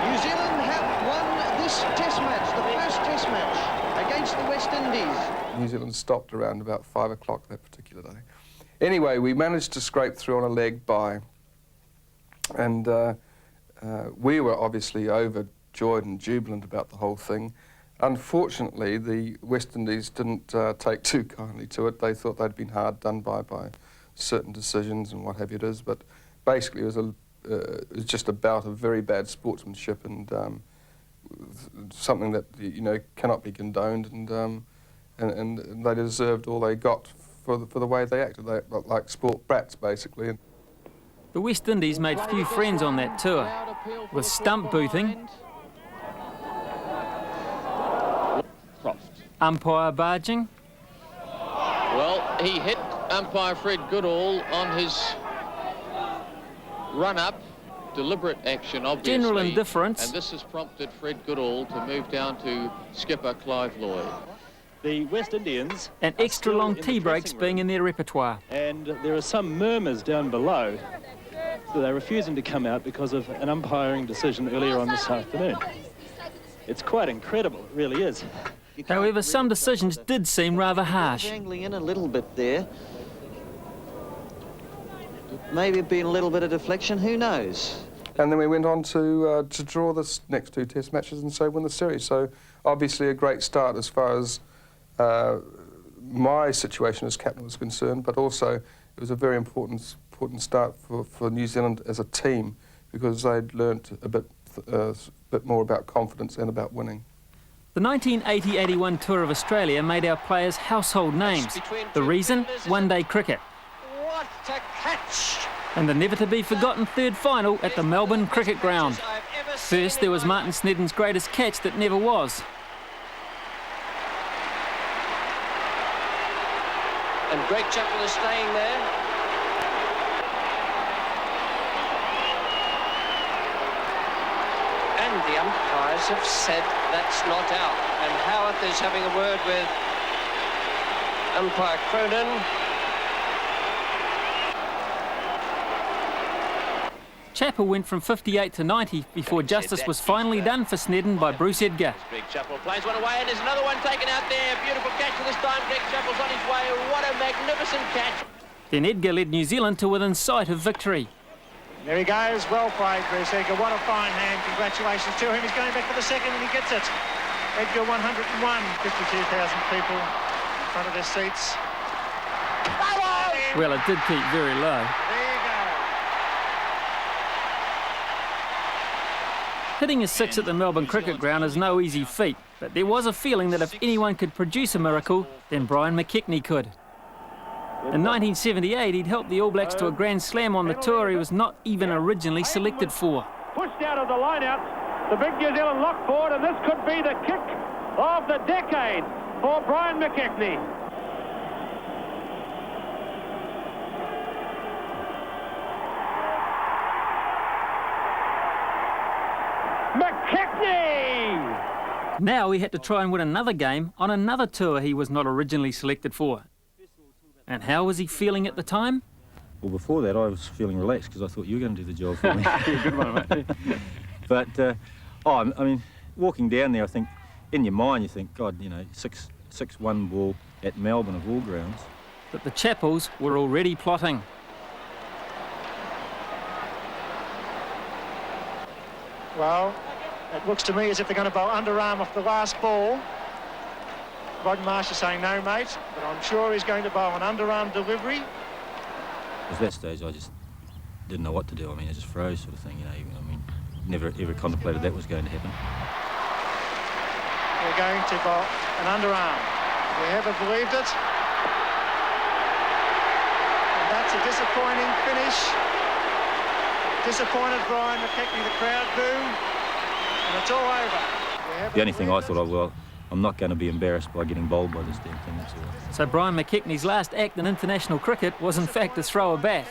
New Zealand have won this test match, the first test match against the West Indies. New Zealand stopped around about 5 o'clock that particular day. Anyway, we managed to scrape through on a leg bye, and we were obviously overjoyed and jubilant about the whole thing. Unfortunately, the West Indies didn't take too kindly to it. They thought they'd been hard done by certain decisions and what have you it is, but basically it was just a bout of very bad sportsmanship and something that, you know, cannot be condoned, and they deserved all they got for the way they acted. They like sport brats, basically. The West Indies made few friends on that tour, with stump booting, umpire barging. Well, he hit umpire Fred Goodall on his run-up. Deliberate action, obviously. General indifference. And this has prompted Fred Goodall to move down to skipper Clive Lloyd. The West Indians... And extra long tea breaks being in their repertoire. And there are some murmurs down below that they're refusing to come out because of an umpiring decision earlier on this afternoon. It's quite incredible, it really is. However, some decisions did seem rather harsh. Angling in a little bit there. Maybe been a little bit of deflection, who knows? And then we went on to draw the next 2 test matches and so win the series. So obviously a great start as far as my situation as captain was concerned, but also it was a very important start for New Zealand as a team, because they'd learnt a bit more about confidence and about winning. The 1980-81 tour of Australia made our players household names. The reason? One-day cricket. What a catch! And the never-to-be-forgotten third final at the Melbourne Cricket Ground. First, there was Martin Snedden's greatest catch that never was. And Greg Chappell is staying there. And the umpires have said that's not out. And Howarth is having a word with umpire Cronin. Chappell went from 58 to 90 before justice was finally done for Snedden by Bruce Edgar. Greg Chappell plays one away, and there's another one taken out there. Beautiful catch this time. Greg Chappell's on his way. What a magnificent catch. Then Edgar led New Zealand to within sight of victory. There he goes. Well played, Bruce Edgar. What a fine hand. Congratulations to him. He's going back for the second, and he gets it. Edgar 101. 52,000 people in front of their seats. Well, it did keep very low. Hitting a 6 at the Melbourne Cricket Ground is no easy feat, but there was a feeling that if anyone could produce a miracle, then Brian McKechnie could. In 1978, he'd helped the All Blacks to a Grand Slam on the tour he was not even originally selected for. Pushed out of the line-out. The big New Zealand lock forward, and this could be the kick of the decade for Brian McKechnie. McKechnie! Now he had to try and win another game on another tour he was not originally selected for. And how was he feeling at the time? Well, before that, I was feeling relaxed because I thought you were going to do the job for me. Good one, mate. But, I mean, walking down there, I think, in your mind, you think, God, you know, 6-1 ball at Melbourne of all grounds. But the Chapels were already plotting. Well, it looks to me as if they're going to bowl underarm off the last ball. Rod Marsh is saying no, mate, but I'm sure he's going to bowl an underarm delivery. At that stage, I just didn't know what to do. I mean, I just froze, sort of thing, you know. I mean, never ever contemplated that was going to happen. They're going to bowl an underarm. We ever believed it? And that's a disappointing finish. Disappointed Brian McKechnie, the crowd boo, and it's all over. The only thing I thought, well, I'm not going to be embarrassed by getting bowled by this damn thing. That's all. So Brian McKechnie's last act in international cricket was in fact to throw a bat.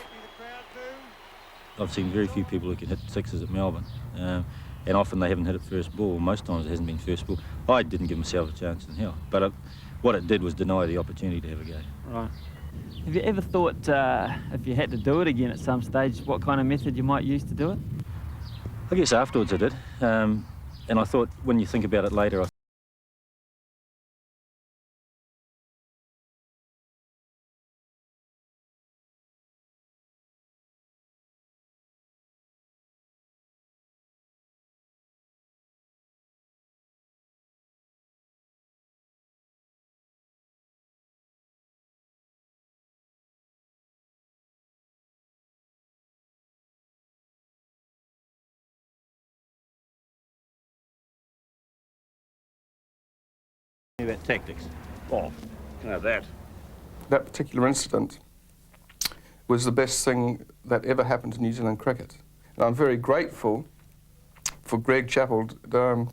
I've seen very few people who can hit sixes at Melbourne, and often they haven't hit it first ball. Most times it hasn't been first ball. I didn't give myself a chance in hell, but what it did was deny the opportunity to have a go. Right. Have you ever thought, if you had to do it again at some stage, what kind of method you might use to do it? I guess afterwards I did, and I thought when you think about it later, about tactics. Oh, you know that. That particular incident was the best thing that ever happened to New Zealand cricket. And I'm very grateful for Greg Chappell to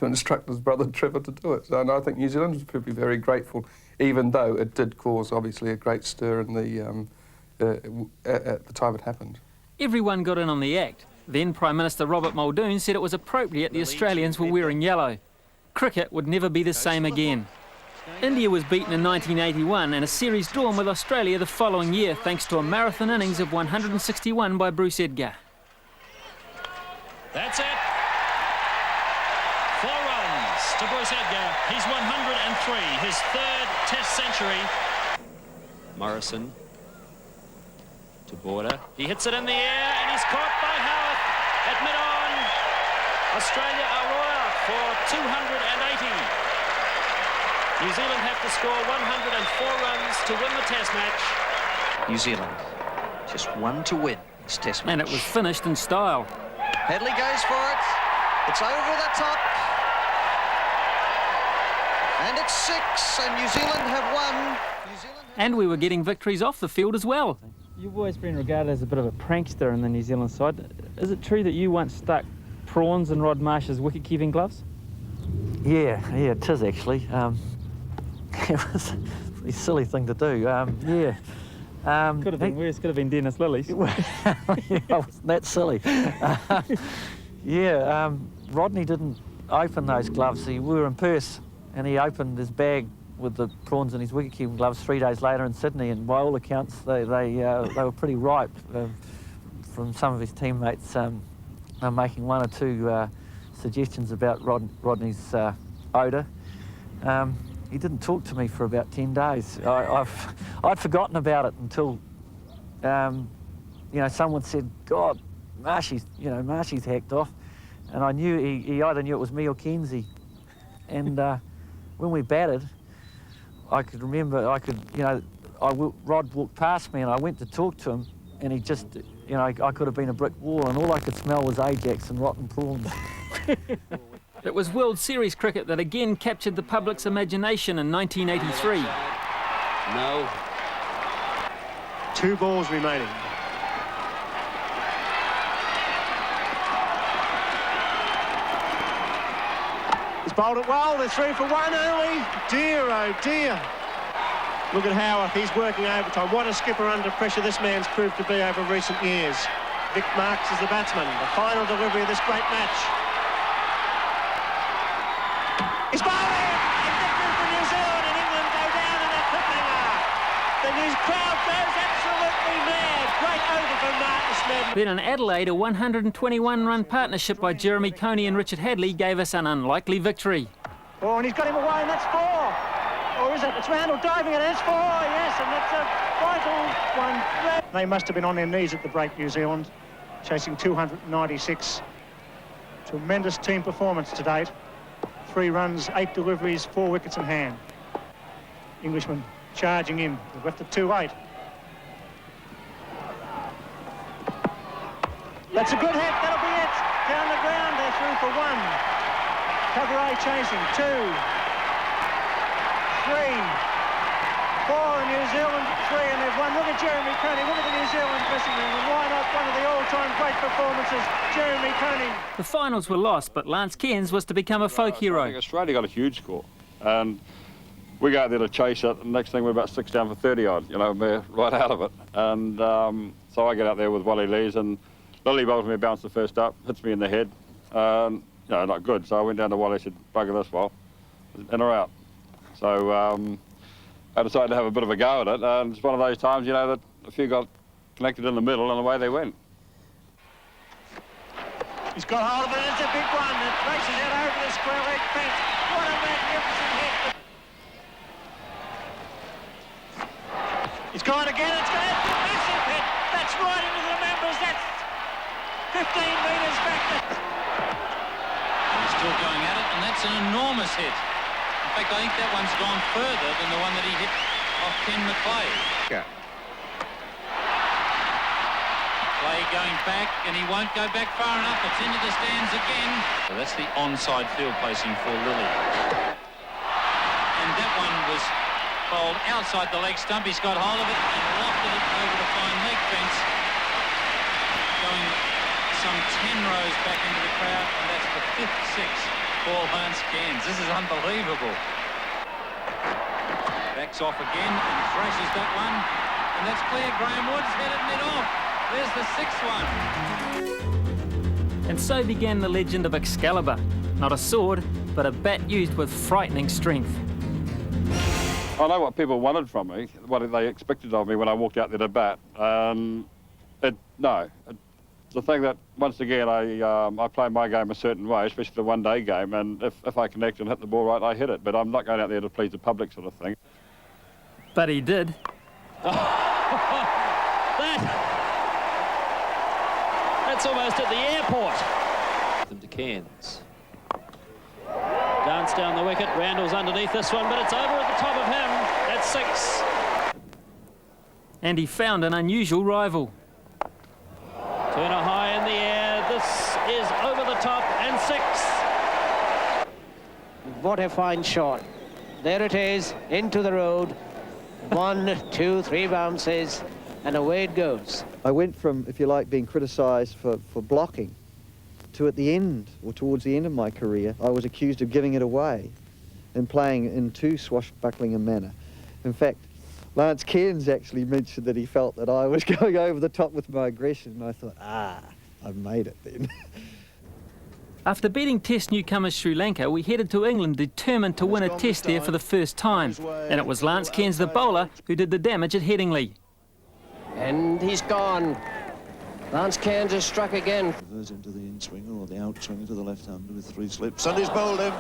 instruct his brother Trevor to do it. And I think New Zealand was probably very grateful, even though it did cause, obviously, a great stir in the, at the time it happened. Everyone got in on the act. Then Prime Minister Robert Muldoon said it was appropriate the Australians were wearing yellow. Cricket would never be the same again. India was beaten in 1981 and a series drawn with Australia the following year thanks to a marathon innings of 161 by Bruce Edgar. That's it. 4 runs to Bruce Edgar. He's 103, his 3rd Test century. Morrison to Border. He hits it in the air and he's caught by Howarth at mid-on. Australia are all out for 280. New Zealand have to score 104 runs to win the Test match. New Zealand, just one to win this Test match. And it was finished in style. Headley goes for it. It's over the top. And it's 6, and New Zealand have won. And we were getting victories off the field as well. You've always been regarded as a bit of a prankster in the New Zealand side. Is it true that you once stuck prawns in Rod Marsh's wicket-keeping gloves? Yeah, it is actually. It was a pretty silly thing to do. Yeah. Could have been worse, could have been Dennis Lilly's. I wasn't that silly. Rodney didn't open those gloves. We were in Perth and he opened his bag with the prawns in his wicket-keeping gloves 3 days later in Sydney, and by all accounts they were pretty ripe. From some of his teammates making 1 or 2 suggestions about Rodney's odour. He didn't talk to me for about 10 days. I'd forgotten about it until, someone said, God, Marshy's hacked off. And I knew he either knew it was me or Kenzie. And when we batted, I could remember, Rod walked past me and I went to talk to him and he just, I could have been a brick wall and all I could smell was Ajax and rotten prawns. It was World Series cricket that again captured the public's imagination in 1983. No. 2 balls remaining. He's bowled it well. They're 3 for 1 only. Dear, oh dear. Look at Howarth. He's working overtime. What a skipper under pressure this man's proved to be over recent years. Vic Marks is the batsman. The final delivery of this great match. He's bowling! And victory for New Zealand, and England go down in a cliffhanger. The new crowd goes absolutely mad. Great over for Martin Smith. Then in Adelaide, a 121-run partnership by Jeremy Coney and Richard Hadley gave us an unlikely victory. Oh, and he's got him away, and that's 4. Or is it? It's Randall diving, and it's 4, yes, and that's a vital one. They must have been on their knees at the break, New Zealand, chasing 296. Tremendous team performance to date. 3 runs, 8 deliveries, 4 wickets in hand. Englishman charging in. They've left it 2-8. That's a good hit. That'll be it. Down the ground. They're through for 1. Cabaret chasing. 2, 3, 4, and New Zealand 3, and they've won. Look at Jeremy Coney. Look at the New Zealand dressing room, and why not one of the all-time great performances, Jeremy Coney. The finals were lost, but Lance Cairns was to become a folk hero. I think Australia got a huge score, and we go out there to chase it, and next thing we're about 6 down for 30-odd, you know, we're right out of it. And so I get out there with Wally Lees, and Lily bowls me a bounce the first up, hits me in the head. You know, not good. So I went down to Wally and said, bugger this, well, in or out. So I decided to have a bit of a go at it, and it's one of those times, you know, that a few got connected in the middle, and away they went. He's got hold of it, it's a big one. It races out over the square leg fence. What a magnificent hit. It's gone again, it's got a massive hit. That's right into the members, that's 15 metres back. He's still going at it, and that's an enormous hit. In fact, I think that one's gone further than the one that he hit off Ken McClay. Yeah. Clay going back, and he won't go back far enough. It's into the stands again. So that's the onside field placing for Lilly. And that one was bowled outside the leg stump. He's got hold of it and lofted it over the fine leg fence. Going some 10 rows back into the crowd, and that's the 5th 6 for Lance Cairns. This is unbelievable. Backs off again and thrashes that one, and that's clear. Graham Woods headed it off. There's the 6th one. And so began the legend of Excalibur. Not a sword, but a bat used with frightening strength. I know what people wanted from me, what they expected of me when I walked out there to bat. The thing that, once again, I play my game a certain way, especially the one-day game, and if I connect and hit the ball right, I hit it. But I'm not going out there to please the public sort of thing. But he did. That's almost at the airport. Them to Cairns. Dance down the wicket. Randall's underneath this one, but it's over at the top of him. That's 6. And he found an unusual rival. Turner high in the air. This is over the top and 6. What a fine shot. There it is, into the road. 1, 2, 3 bounces, and away it goes. I went from, if you like, being criticised for blocking to at the end, or towards the end of my career, I was accused of giving it away and playing in too swashbuckling a manner. In fact, Lance Cairns actually mentioned that he felt that I was going over the top with my aggression, and I thought, I've made it then. After beating Test newcomers Sri Lanka, we headed to England determined to win a Test there for the first time. And it was Lance Cairns, the bowler, who did the damage at Headingley. And he's gone. Lance Cairns has struck again. Goes into the in-swing or the out-swing to the left-hander with 3 slips. And he's bowled him.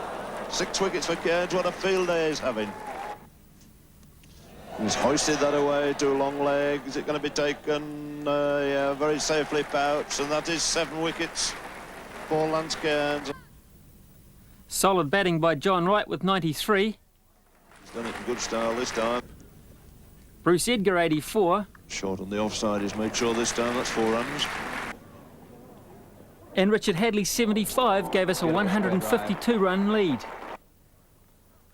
6 wickets for Cairns. What a field day he's having. He's hoisted that away to a long leg. Is it going to be taken? Yeah, very safely pouched. And that is 7 wickets for Lance Cairns. Solid batting by John Wright with 93. He's done it in good style this time. Bruce Edgar 84. Short on the offside. He's made sure this time. That's 4 runs. And Richard Hadley 75 gave us a 152-run lead.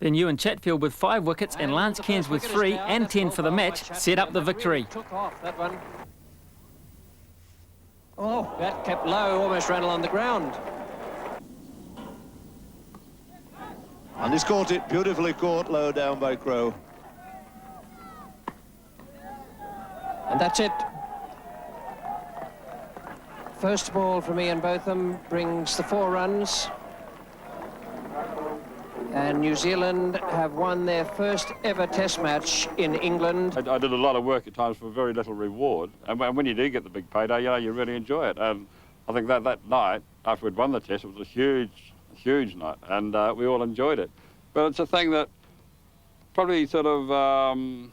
Then Ewan Chatfield with 5 wickets and Lance Cairns with 3 and 10 for the match set up the victory. Took off that one. Oh, that kept low, almost ran along the ground. And he's caught it, beautifully caught low down by Crow. And that's it. First ball from Ian Botham brings the 4 runs. And New Zealand have won their first ever test match in England. I did a lot of work at times for very little reward. And when you do get the big payday, you know, you really enjoy it. And I think that night, after we'd won the test, it was a huge night. And we all enjoyed it. But it's a thing that probably sort of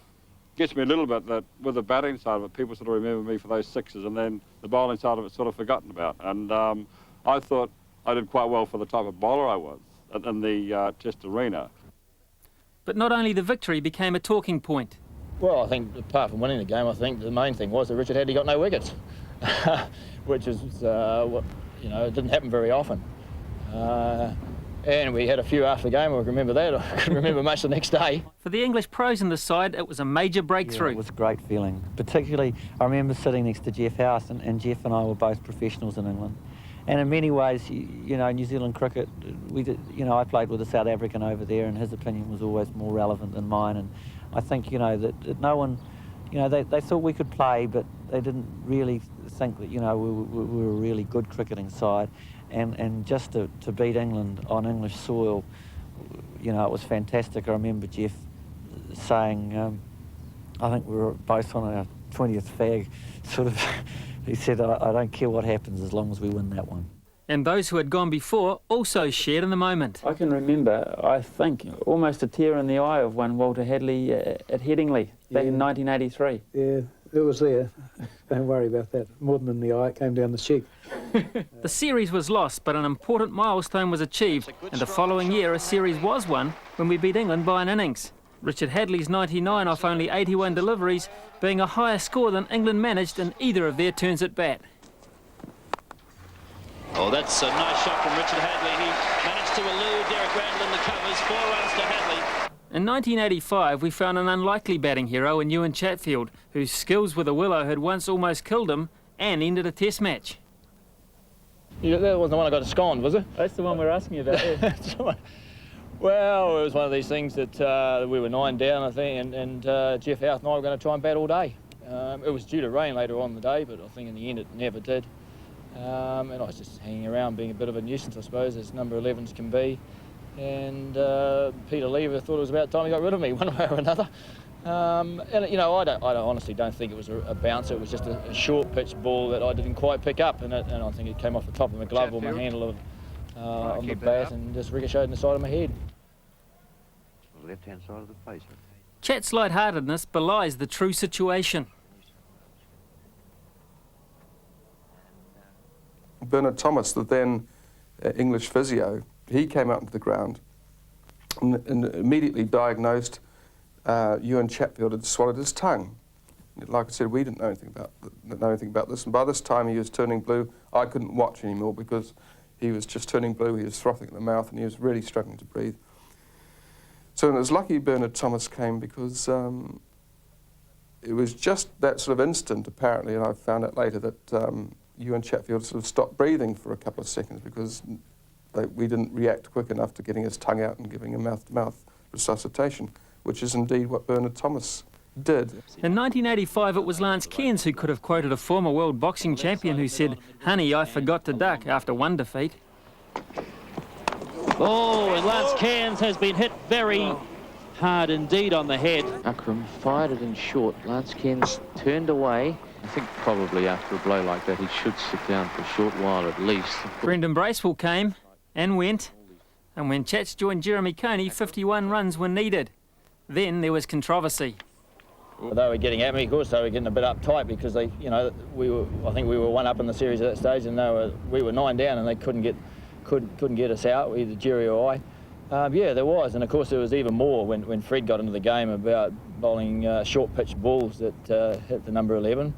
gets me a little bit, that with the batting side of it, people sort of remember me for those 6s, and then the bowling side of it's sort of forgotten about. And I thought I did quite well for the type of bowler I was in the test arena. But not only the victory became a talking point. Well, I think apart from winning the game, I think the main thing was that Richard Hadley got no wickets, which is, you know, it didn't happen very often. And we had a few after the game. I remember that. I couldn't remember much the next day. For the English pros in the side, it was a major breakthrough. Yeah, it was a great feeling. Particularly, I remember sitting next to Jeff House, and Jeff and I were both professionals in England. And in many ways, you know, New Zealand cricket, we did, you know, I played with a South African over there, and his opinion was always more relevant than mine. And I think, you know, that no one, you know, they thought we could play, but they didn't really think that, you know, we were a really good cricketing side. And just to beat England on English soil, you know, it was fantastic. I remember Jeff saying, I think we were both on our 20th fag, sort of, he said, I don't care what happens as long as we win that one. And those who had gone before also shared in the moment. I can remember, I think, almost a tear in the eye of one Walter Hadley at Headingley back in 1983. Yeah, it was there. Don't worry about that. More than in the eye, it came down the cheek. The series was lost, but an important milestone was achieved, and the following year a series was won when we beat England by an innings. Richard Hadley's 99 off only 81 deliveries being a higher score than England managed in either of their turns at bat. Oh, that's a nice shot from Richard Hadley. He managed to elude Derek Randall in the covers. 4 runs to Hadley. In 1985, we found an unlikely batting hero in Ewan Chatfield, whose skills with a willow had once almost killed him and ended a test match. Yeah, that wasn't the one I got sconed, was it? That's the one we're asking you about. Yeah. Well, it was one of these things that we were 9 down, I think, and Jeff House and I were going to try and bat all day. It was due to rain later on in the day, but I think in the end it never did. And I was just hanging around being a bit of a nuisance, I suppose, as number 11s can be. And Peter Lever thought it was about time he got rid of me one way or another. And you know, I honestly don't think it was a bouncer. It was just a short pitch ball that I didn't quite pick up, and I think it came off the top of my glove or my handle on the bat and just ricocheted in the side of my head. Left-hand side of the face. Chat's lightheartedness belies the true situation. Bernard Thomas, the then English physio, he came out into the ground and immediately diagnosed Ewan Chatfield had swallowed his tongue. Like I said, we didn't know anything about this, and by this time he was turning blue. I couldn't watch anymore because he was just turning blue, he was frothing at the mouth, and he was really struggling to breathe. So it was lucky Bernard Thomas came because it was just that sort of instant, apparently, and I found out later that Ewan Chatfield sort of stopped breathing for a couple of seconds because we didn't react quick enough to getting his tongue out and giving him mouth-to-mouth resuscitation, which is indeed what Bernard Thomas did. In 1985, it was Lance Cairns who could have quoted a former world boxing champion who said, "Honey, I forgot to duck," after one defeat. Oh, and Lance Cairns has been hit very hard indeed on the head. Akram fired it in short. Lance Cairns turned away. I think probably after a blow like that he should sit down for a short while at least. Brendan Bracewell came and went, and when Chats joined Jeremy Coney, 51 runs were needed. Then there was controversy. They were getting at me, of course. They were getting a bit uptight because they, you know, I think we were 1 up in the series at that stage, and we were 9 down, and they couldn't get us out, either Jerry or I. Yeah, there was, and of course there was even more when Fred got into the game about bowling short pitch balls that hit the number 11.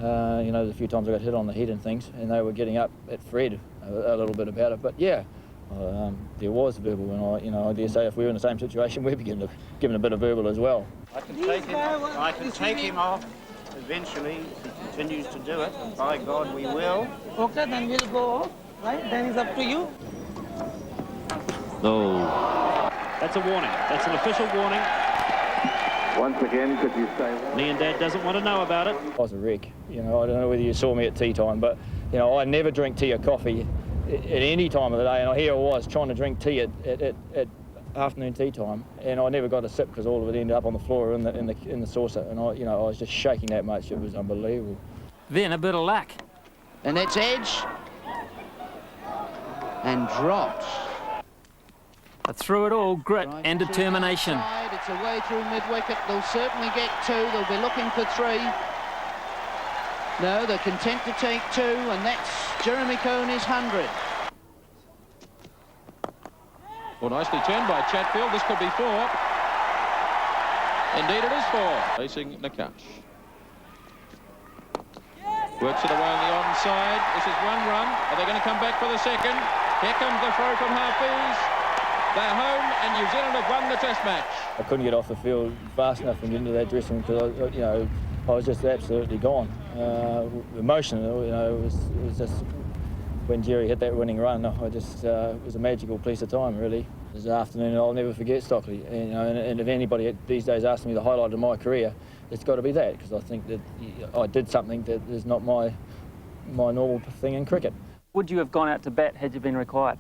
You know, there's a few times I got hit on the head and things, and they were getting up at Fred a little bit about it. But yeah, there was verbal, and I dare say if we were in the same situation, we'd be given a bit of verbal as well. I can take him off eventually if he continues to do it, and by God we will. Okay, then we'll go off, right? Then it's up to you. No. That's a warning. That's an official warning. Once again, could you say that? Me and Dad doesn't want to know about it. I was a wreck. You know, I don't know whether you saw me at tea time, but, you know, I never drink tea or coffee at any time of the day, and here I was trying to drink tea at afternoon tea time, and I never got a sip because all of it ended up on the floor in the saucer, and I was just shaking that much. It was unbelievable. Then a bit of luck. And that's edge. And dropped. But through it all, grit and determination. It's away through mid-wicket. They'll certainly get 2. They'll be looking for 3. No, they're content to take 2, and that's Jeremy Coney's 100. Well, nicely turned by Chatfield. This could be 4. Indeed, it is 4. Facing Nakash. Works it away on the onside. This is 1 run. Are they going to come back for the second? Here comes the throw from Hafiz. They're home, and New Zealand have won the Test match. I couldn't get off the field fast enough and get into that dressing room because I was just absolutely gone. Emotional, it was just when Jerry hit that winning run. I just it was a magical piece of time, really. It was an afternoon I'll never forget, Stockley. And if anybody these days asks me the highlight of my career, it's got to be that, because I think that I did something that is not my normal thing in cricket. Would you have gone out to bat had you been required?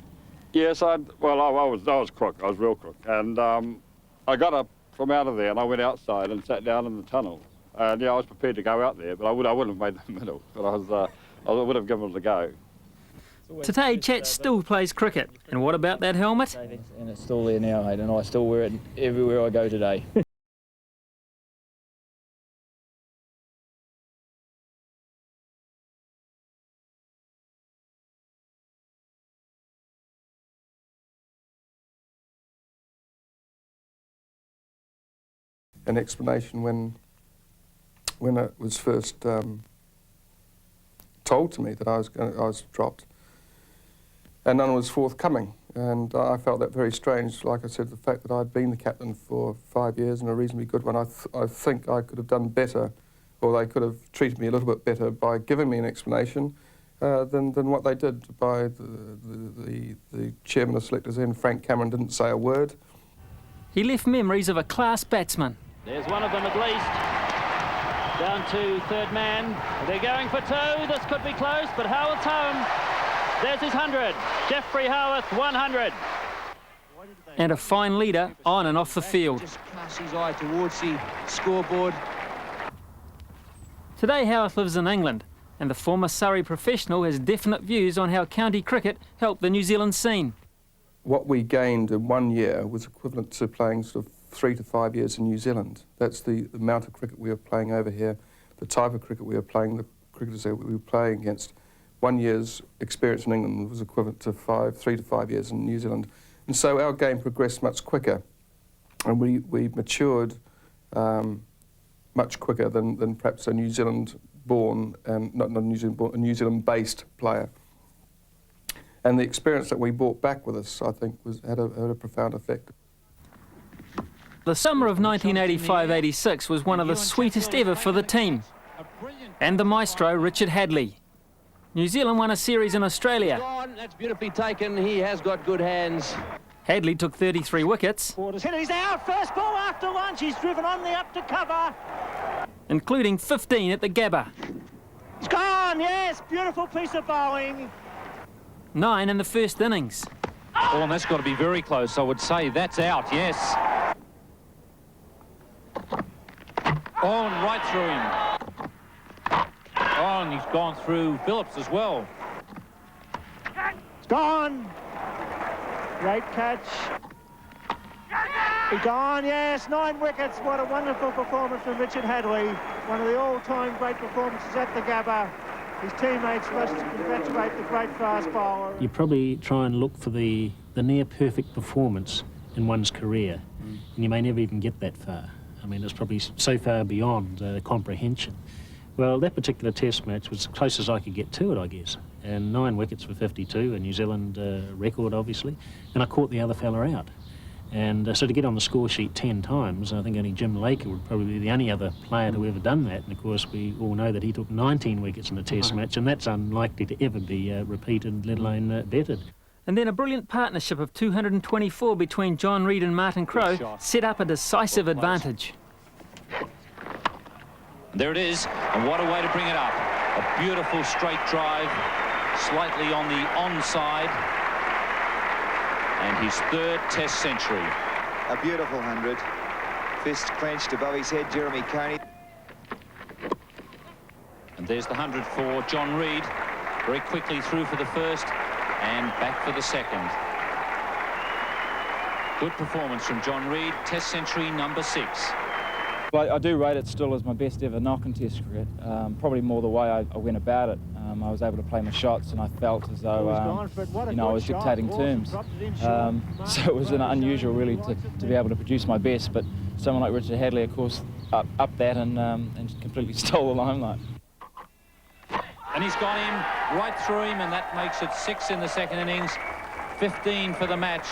Yes, I was crook. I was real crook. And I got up from out of there and I went outside and sat down in the tunnel. And yeah, I was prepared to go out there, but I wouldn't have made the middle. But I would have given it a go. Today, Chat still plays cricket. And what about that helmet? And it's still there now, mate, and I still wear it everywhere I go today. An explanation when it was first told to me that I was dropped, and none was forthcoming, and I felt that very strange. Like I said, the fact that I'd been the captain for 5 years and a reasonably good one, I think I could have done better, or they could have treated me a little bit better by giving me an explanation than what they did by the chairman of selectors then, Frank Cameron, didn't say a word. He left memories of a class batsman. There's one of them at least. Down to third man. They're going for 2. This could be close, but Howarth's home. There's his 100. Jeffrey Howarth, 100. And a fine leader on and off the field. Just cast his eye towards the scoreboard. Today, Howarth lives in England, and the former Surrey professional has definite views on how county cricket helped the New Zealand scene. What we gained in 1 year was equivalent to playing sort of 3 to 5 years in New Zealand. That's the amount of cricket we were playing over here, the type of cricket we were playing, the cricketers that we were playing against. 1 year's experience in England was equivalent to 3 to 5 years in New Zealand. And so our game progressed much quicker, and we matured much quicker than perhaps a New Zealand-born, and not New Zealand-born, a New Zealand-based player. And the experience that we brought back with us, I think, had a profound effect. The summer of 1985-86 was one of the sweetest ever for the team. And the maestro, Richard Hadley. New Zealand won a series in Australia. That's beautifully taken. He has got good hands. Hadley took 33 wickets. He's out. First ball after lunch. He's driven on the up to cover. Including 15 at the Gabba. It's gone, yes. Beautiful piece of bowling. 9 in the first innings. Oh, and that's got to be very close. I would say that's out, yes. Oh, and right through him. Oh, and he's gone through Phillips as well. It's gone. Great catch. He's gone, yes. 9 wickets. What a wonderful performance from Richard Hadley. One of the all-time great performances at the Gabba. His teammates must congratulate the great fast bowler. You probably try and look for the near-perfect performance in one's career, and you may never even get that far. I mean, it's probably so far beyond comprehension. Well, that particular test match was as close as I could get to it, I guess. And 9 wickets for 52, a New Zealand record, obviously. And I caught the other fella out. And so to get on the score sheet 10 times, I think only Jim Laker would probably be the only other player to ever done that. And of course, we all know that he took 19 wickets in a test match, and that's unlikely to ever be repeated, let alone bettered. And then a brilliant partnership of 224 between John Reid and Martin Crowe set up a decisive advantage. There it is, and what a way to bring it up. A beautiful straight drive, slightly on the onside, and his third Test century. A beautiful 100. Fist clenched above his head, Jeremy Coney. And there's the 100 for John Reid. Very quickly through for the first and back for the second. Good performance from John Reid, Test century number 6. Well, I do rate it still as my best ever knock in Test cricket. Probably more the way I went about it. I was able to play my shots, and I felt as though you know, I was dictating terms. So it was unusual really to be able to produce my best. But someone like Richard Hadley, of course, upped that and completely stole the limelight. And he's got him right through him, and that makes it 6 in the second innings, 15 for the match.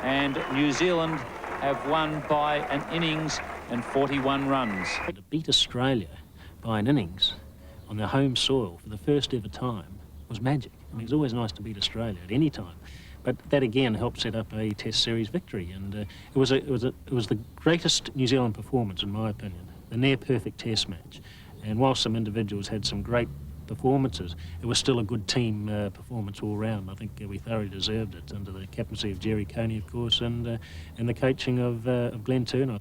And New Zealand have won by an innings and 41 runs. To beat Australia by an innings on their home soil for the first ever time was magic. I mean, it's always nice to beat Australia at any time, but that again helped set up a Test series victory, and it was the greatest New Zealand performance, in my opinion, the near-perfect Test match. And while some individuals had some great performances, it was still a good team performance all round. I think we thoroughly deserved it under the captaincy of Jerry Coney, of course, and the coaching of Glenn Turner.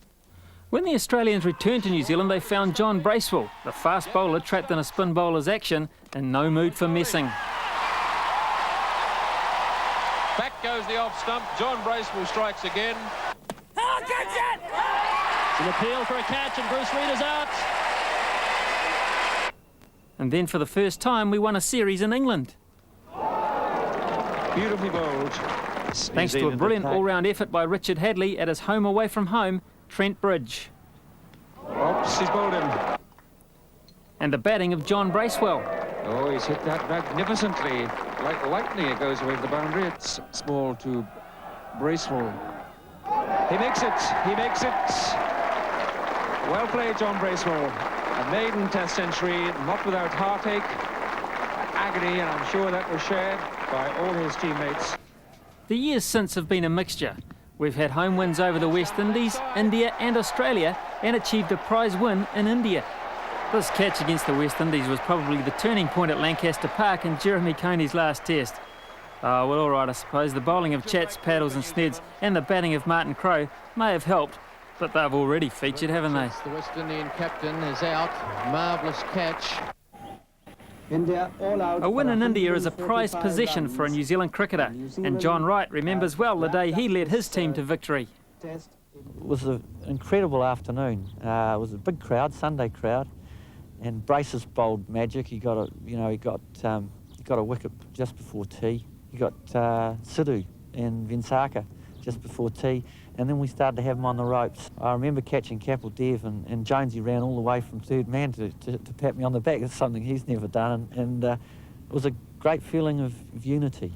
When the Australians returned to New Zealand, they found John Bracewell, the fast bowler trapped in a spin bowler's action, in no mood for messing. Back goes the off stump. John Bracewell strikes again. Oh, catch it! It's an appeal for a catch, and Bruce Reid is out. And then for the first time, we won a series in England. Beautifully bowled. Thanks to a brilliant all-round effort by Richard Hadley at his home away from home, Trent Bridge. Oops, he's bowled him. And the batting of John Bracewell. Oh, he's hit that magnificently. Like lightning, it goes away to the boundary. It's small to Bracewell. He makes it. He makes it. Well played, John Bracewell. A maiden Test century, not without heartache, agony, and I'm sure that was shared by all his teammates. The years since have been a mixture. We've had home wins over the West Indies, India and Australia, and achieved a prize win in India. This catch against the West Indies was probably the turning point at Lancaster Park in Jeremy Coney's last Test. Oh, well, all right, I suppose. The bowling of Chats, Paddles and Sneds and the batting of Martin Crowe may have helped, but they've already featured, haven't they? The West Indian captain is out. Marvellous catch. India all out. A win in India is a prized possession for a New Zealand cricketer, and John Wright remembers well the day he led his team to victory. It was an incredible afternoon. It was a big crowd, Sunday crowd, and Braces bowled magic. He got a wicket just before tea. He got Sidhu and Vinsaka just before tea, and then we started to have him on the ropes. I remember catching Kapil Dev, and Jonesy ran all the way from third man to pat me on the back. It's something he's never done, and it was a great feeling of unity,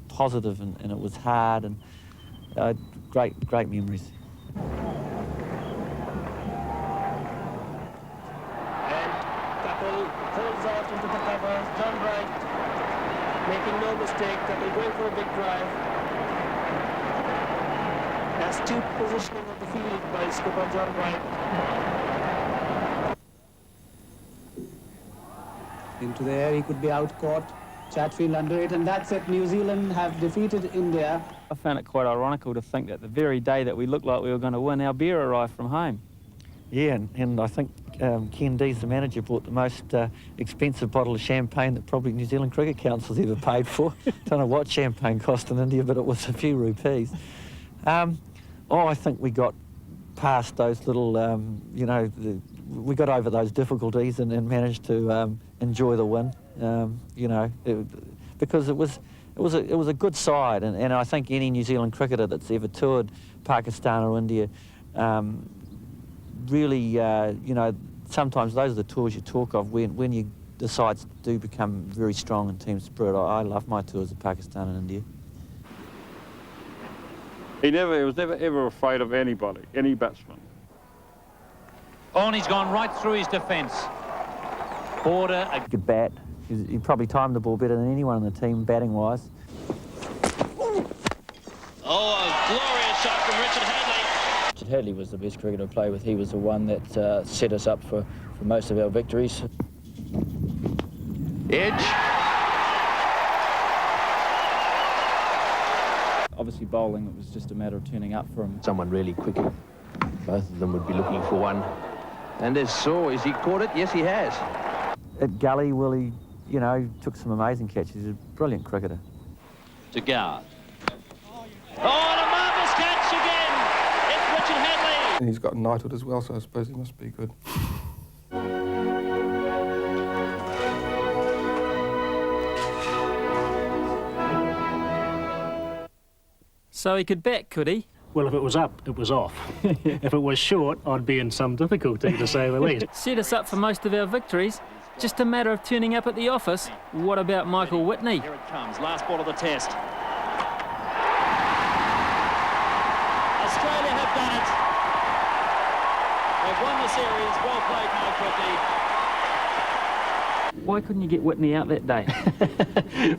positive, and it was hard, and great memories. And Kapil holds out into the cover, John Wright making no mistake, Kapil going for a big drive. Astute positioning of the field by skipper John Wright. Into the air, he could be out-caught. Chatfield under it, and that's it. New Zealand have defeated India. I found it quite ironical to think that the very day that we looked like we were going to win, our beer arrived from home. Yeah, and I think Ken Dees, the manager, bought the most expensive bottle of champagne that probably New Zealand Cricket Council's ever paid for. Don't know what champagne cost in India, but it was a few rupees. I think we got past those little, we got over those difficulties and managed to enjoy the win. Because it was a good side, and I think any New Zealand cricketer that's ever toured Pakistan or India, really, sometimes those are the tours you talk of when the sides do become very strong in team spirit. I love my tours of Pakistan and India. He was never ever afraid of anybody, any batsman. Oh, and he's gone right through his defence. Border. Good bat. He probably timed the ball better than anyone in the team, batting-wise. Oh, a glorious shot from Richard Hadley. Richard Hadley was the best cricketer to play with. He was the one that set us up for most of our victories. Edge. Obviously bowling, it was just a matter of turning up for him. Someone really quick. Both of them would be looking for one. And as has he caught it? Yes, he has. At Gully, Willie, you know, took some amazing catches. He's a brilliant cricketer. To guard. Oh, and a marvellous catch again. It's Richard Hadley. And he's got knighthood as well, so I suppose he must be good. So he could bat, could he? Well, if it was up, it was off. If it was short, I'd be in some difficulty, to say the least. Set us up for most of our victories. Just a matter of turning up at the office. What about Michael Whitney? Here it comes, last ball of the test. Australia have done it. They've won the series. Well played, Mo quickly. Why couldn't you get Whitney out that day?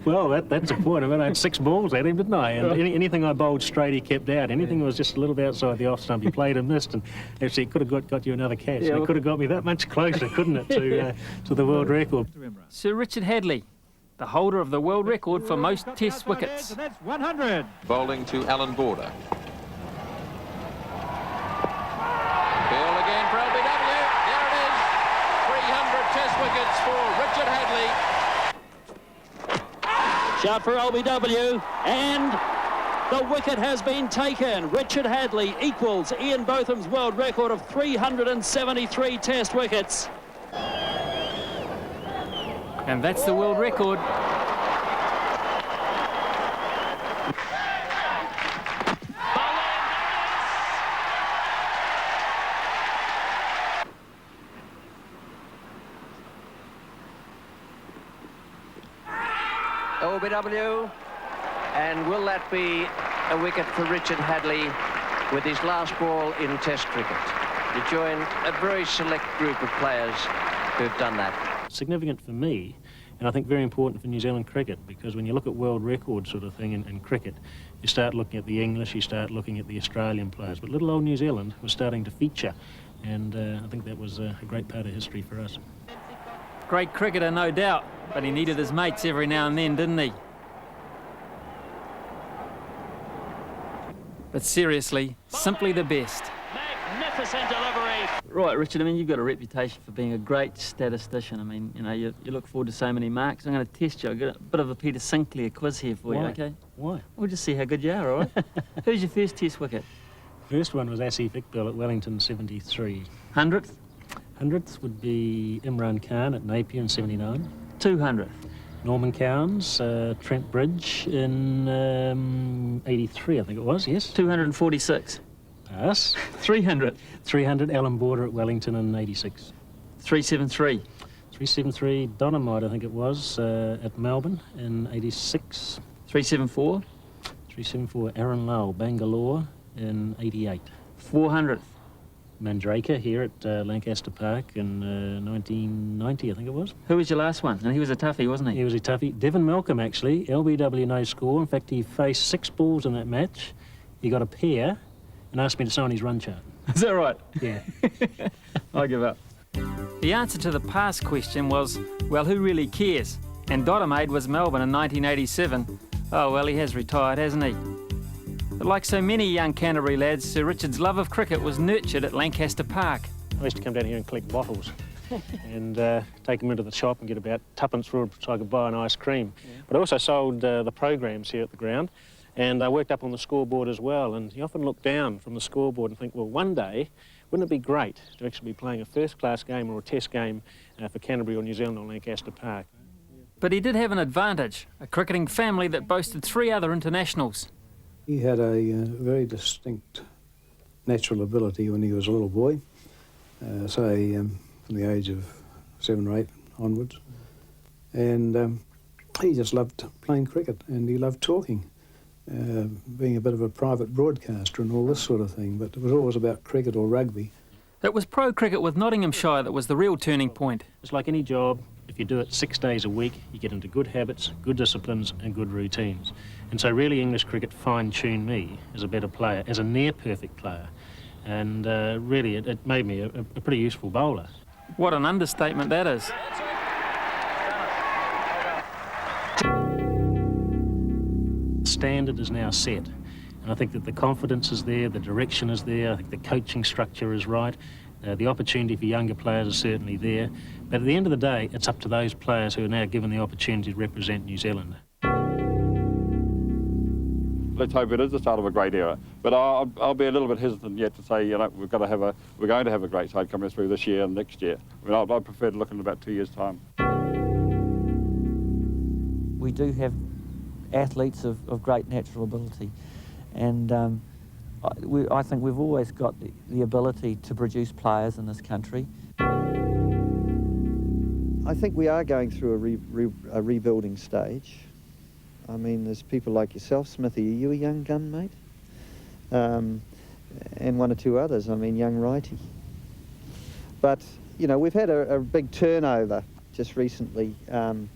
Well, that's the point. I mean, I had 6 balls at him, didn't I? And anything I bowled straight, he kept out. Anything that was just a little bit outside the off stump, he played and missed. And actually, it could have got you another catch. Yeah, It could have got me that much closer, couldn't it, to the world record? Sir Richard Hadley, the holder of the world record for most test wickets. And that's 100. Bowling to Alan Border. Bill again for LBW. There it is. 300 test wickets for Richard Hadley. Shout for LBW, and the wicket has been taken. Richard Hadley equals Ian Botham's world record of 373 test wickets. And that's the world record. LBW, and will that be a wicket for Richard Hadley with his last ball in Test cricket? To join a very select group of players who've done that. Significant for me, and I think very important for New Zealand cricket, because when you look at world record sort of thing in cricket, you start looking at the English, you start looking at the Australian players, but little old New Zealand was starting to feature, and I think that was a great part of history for us. Great cricketer, no doubt, but he needed his mates every now and then, didn't he? But seriously, simply the best. Magnificent delivery. Right, Richard, I mean, you've got a reputation for being a great statistician. I mean, you know, you look forward to so many marks. I'm going to test you. I've got a bit of a Peter Sinclair quiz here for you, okay? Why? We'll just see how good you are, all right? Who's your first test wicket? First one was Asif Iqbal at Wellington, 73. 100th? 100th would be Imran Khan at Napier in 79. 200th? Norman Cowans, Trent Bridge in 83, I think it was, yes. 246. Pass. 300. 300, Alan Border at Wellington in 86. 373. 373, Dynamite, I think it was, at Melbourne in 86. 374. 374, Aaron Lowell, Bangalore in 88. 400th. Mandrake here at Lancaster Park in 1990, I think it was. Who was your last one? And he was a toughie, wasn't he? He was a toughie. Devon Malcolm, actually. LBW no score. In fact, he faced 6 balls in that match. He got a pair and asked me to sign his run chart. Is that right? Yeah. I give up. The answer to the past question was, well, who really cares? And Dodamaid was Melbourne in 1987. Oh, well, he has retired, hasn't he? But like so many young Canterbury lads, Sir Richard's love of cricket was nurtured at Lancaster Park. I used to come down here and collect bottles and take them into the shop and get about 2p for it so I could buy an ice cream. Yeah. But I also sold the programs here at the ground, and I worked up on the scoreboard as well. And you often look down from the scoreboard and think, well, one day, wouldn't it be great to actually be playing a first-class game or a test game for Canterbury or New Zealand on Lancaster Park? But he did have an advantage, a cricketing family that boasted 3 other internationals. He had a very distinct natural ability when he was a little boy, say from the age of 7 or 8 onwards. And he just loved playing cricket, and he loved talking, being a bit of a private broadcaster and all this sort of thing, but it was always about cricket or rugby. It was pro cricket with Nottinghamshire that was the real turning point. It's like any job, If you do it 6 days a week, you get into good habits, good disciplines and good routines. And so really English cricket fine-tuned me as a better player, as a near-perfect player. And really it made me a pretty useful bowler. What an understatement that is. Standard is now set. And I think that the confidence is there, the direction is there, I think the coaching structure is right. The opportunity for younger players is certainly there. But at the end of the day, it's up to those players who are now given the opportunity to represent New Zealand. Let's hope it is the start of a great era. But I'll be a little bit hesitant yet to say, you know, we're going to have a great side coming through this year and next year. I mean, I'd prefer to look in about 2 years' time. We do have athletes of great natural ability, and I think we've always got the ability to produce players in this country. I think we are going through a rebuilding stage. I mean, there's people like yourself, Smithy. Are you a young gun, mate? And one or two others. I mean, young righty. But, you know, we've had a big turnover just recently, and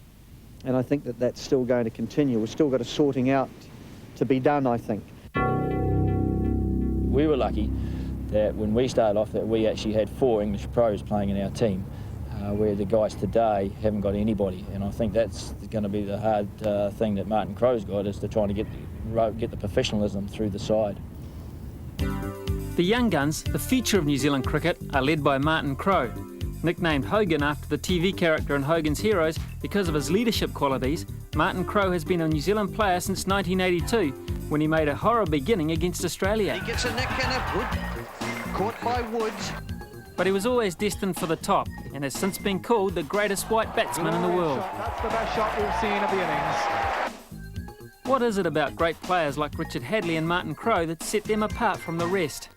I think that that's still going to continue. We've still got a sorting out to be done, I think. We were lucky that when we started off that we actually had 4 English pros playing in our team, where the guys today haven't got anybody. And I think that's going to be the hard thing that Martin Crowe's got, is to try to get the professionalism through the side. The young guns, the future of New Zealand cricket, are led by Martin Crowe. Nicknamed Hogan after the TV character in Hogan's Heroes because of his leadership qualities, Martin Crowe has been a New Zealand player since 1982, when he made a horror beginning against Australia. He gets a nick and a Wood, caught by Woods. But he was always destined for the top, and has since been called the greatest white batsman in the world. That's the best shot we've seen of the innings. What is it about great players like Richard Hadlee and Martin Crowe that set them apart from the rest?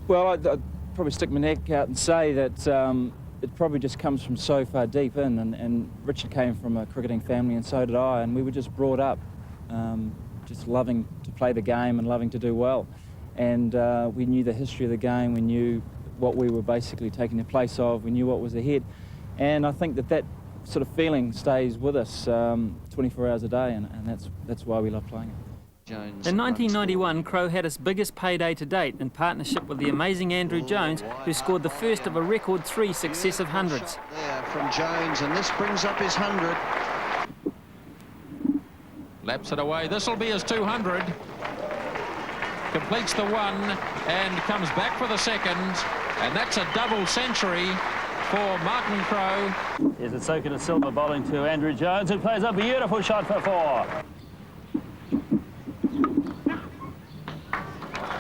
Well, I'd probably stick my neck out and say that it probably just comes from so far deep in, and Richard came from a cricketing family and so did I, and we were just brought up just loving to play the game and loving to do well. And we knew the history of the game, we knew what we were basically taking the place of, we knew what was ahead. And I think that sort of feeling stays with us 24 hours a day, and that's why we love playing it. In 1991, Crowe had his biggest payday to date in partnership with the amazing Andrew Jones, who scored the first of a record 3 successive hundreds. There from Jones, and this brings up his 100. Laps it away. This will be his 200. Completes the 1 and comes back for the 2nd, and that's a double century for Martin Crowe. Here's a soaking of silver bowling to Andrew Jones, who plays a beautiful shot for 4.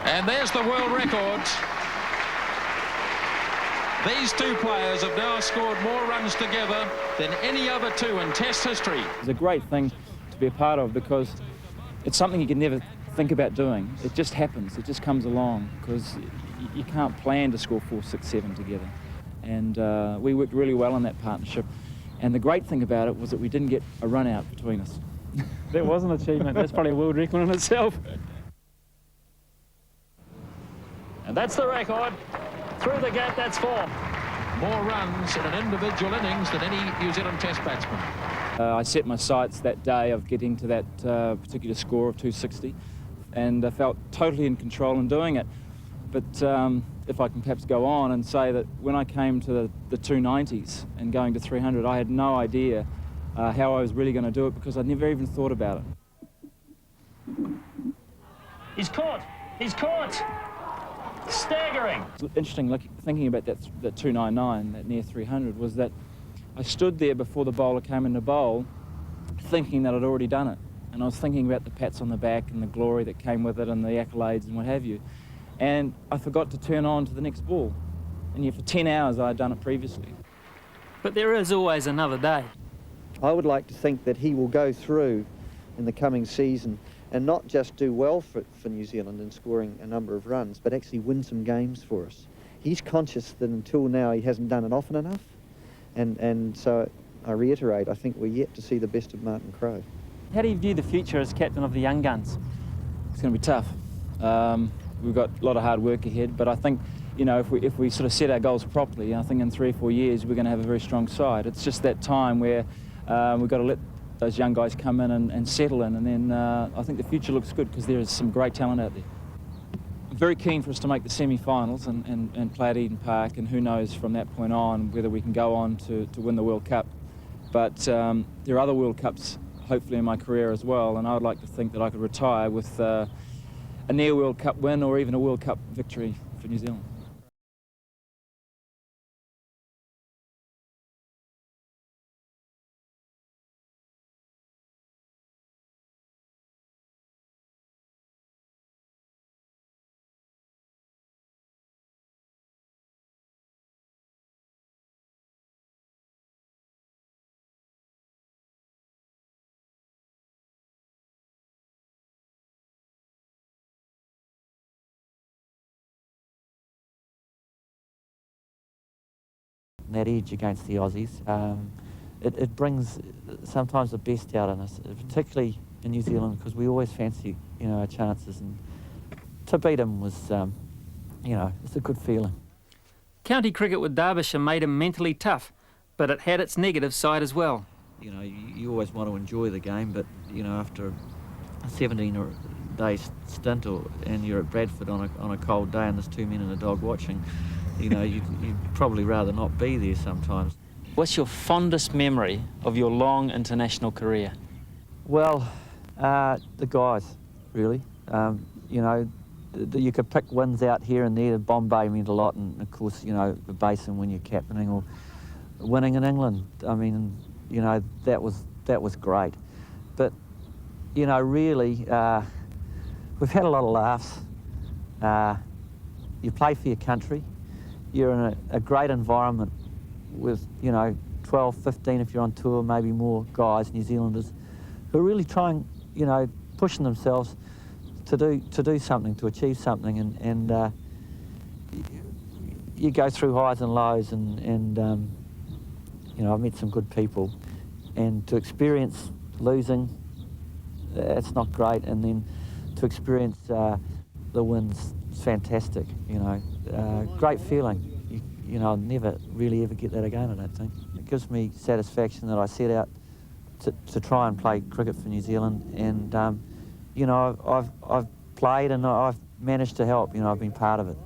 And there's the world record. These 2 players have now scored more runs together than any other 2 in Test history. It's a great thing to be a part of, because it's something you can never think about doing. It just happens, it just comes along, because you can't plan to score 4, 6, 7 together. And we worked really well in that partnership. And the great thing about it was that we didn't get a run out between us. That was an achievement. That's probably a world record in itself. And that's the record. Through the gap, that's 4. More runs in an individual innings than any New Zealand Test batsman. I set my sights that day of getting to that particular score of 260, and I felt totally in control in doing it. But if I can perhaps go on and say that when I came to the 290s and going to 300, I had no idea how I was really going to do it, because I'd never even thought about it. He's caught! He's caught! Staggering! Interesting thinking about that 299, that near 300, was that I stood there before the bowler came in to bowl thinking that I'd already done it. And I was thinking about the pats on the back and the glory that came with it and the accolades and what have you. And I forgot to turn on to the next ball. And yet for 10 hours I had done it previously. But there is always another day. I would like to think that he will go through in the coming season and not just do well for New Zealand in scoring a number of runs, but actually win some games for us. He's conscious that until now he hasn't done it often enough, and so I reiterate, I think we're yet to see the best of Martin Crowe. How do you view the future as captain of the young guns? It's going to be tough. We've got a lot of hard work ahead, but I think you know, if we sort of set our goals properly, I think in 3 or 4 years we're going to have a very strong side. It's just that time where we've got to let those young guys come in and settle in, and then I think the future looks good because there is some great talent out there. I'm very keen for us to make the semi-finals and play at Eden Park, and who knows from that point on whether we can go on to win the World Cup. But there are other World Cups hopefully in my career as well, and I would like to think that I could retire with a near World Cup win or even a World Cup victory for New Zealand. That edge against the Aussies, it brings sometimes the best out in us, particularly in New Zealand, because we always fancy, you know, our chances, and to beat them was, you know, it's a good feeling. County cricket with Derbyshire made him mentally tough, but it had its negative side as well. You know, you always want to enjoy the game, but, you know, after a 17-day stint and you're at Bradford on a cold day and there's 2 men and a dog watching, you know, you'd probably rather not be there sometimes. What's your fondest memory of your long international career? Well, the guys, really. You know, you could pick wins out here and there. Bombay meant a lot, and of course, you know, the Basin when you're captaining, or winning in England. I mean, you know, that was great. But, you know, really, we've had a lot of laughs. You play for your country. You're in a great environment with, you know, 12, 15 if you're on tour, maybe more guys, New Zealanders, who are really trying, you know, pushing themselves to do something, to achieve something, and you go through highs and lows, and you know, I've met some good people, and to experience losing, it's not great, and then to experience the wins, it's fantastic, you know. Great feeling. You know, I'll never really ever get that again, I don't think. It gives me satisfaction that I set out to try and play cricket for New Zealand, and you know, I've played and I've managed to help. You know, I've been part of it.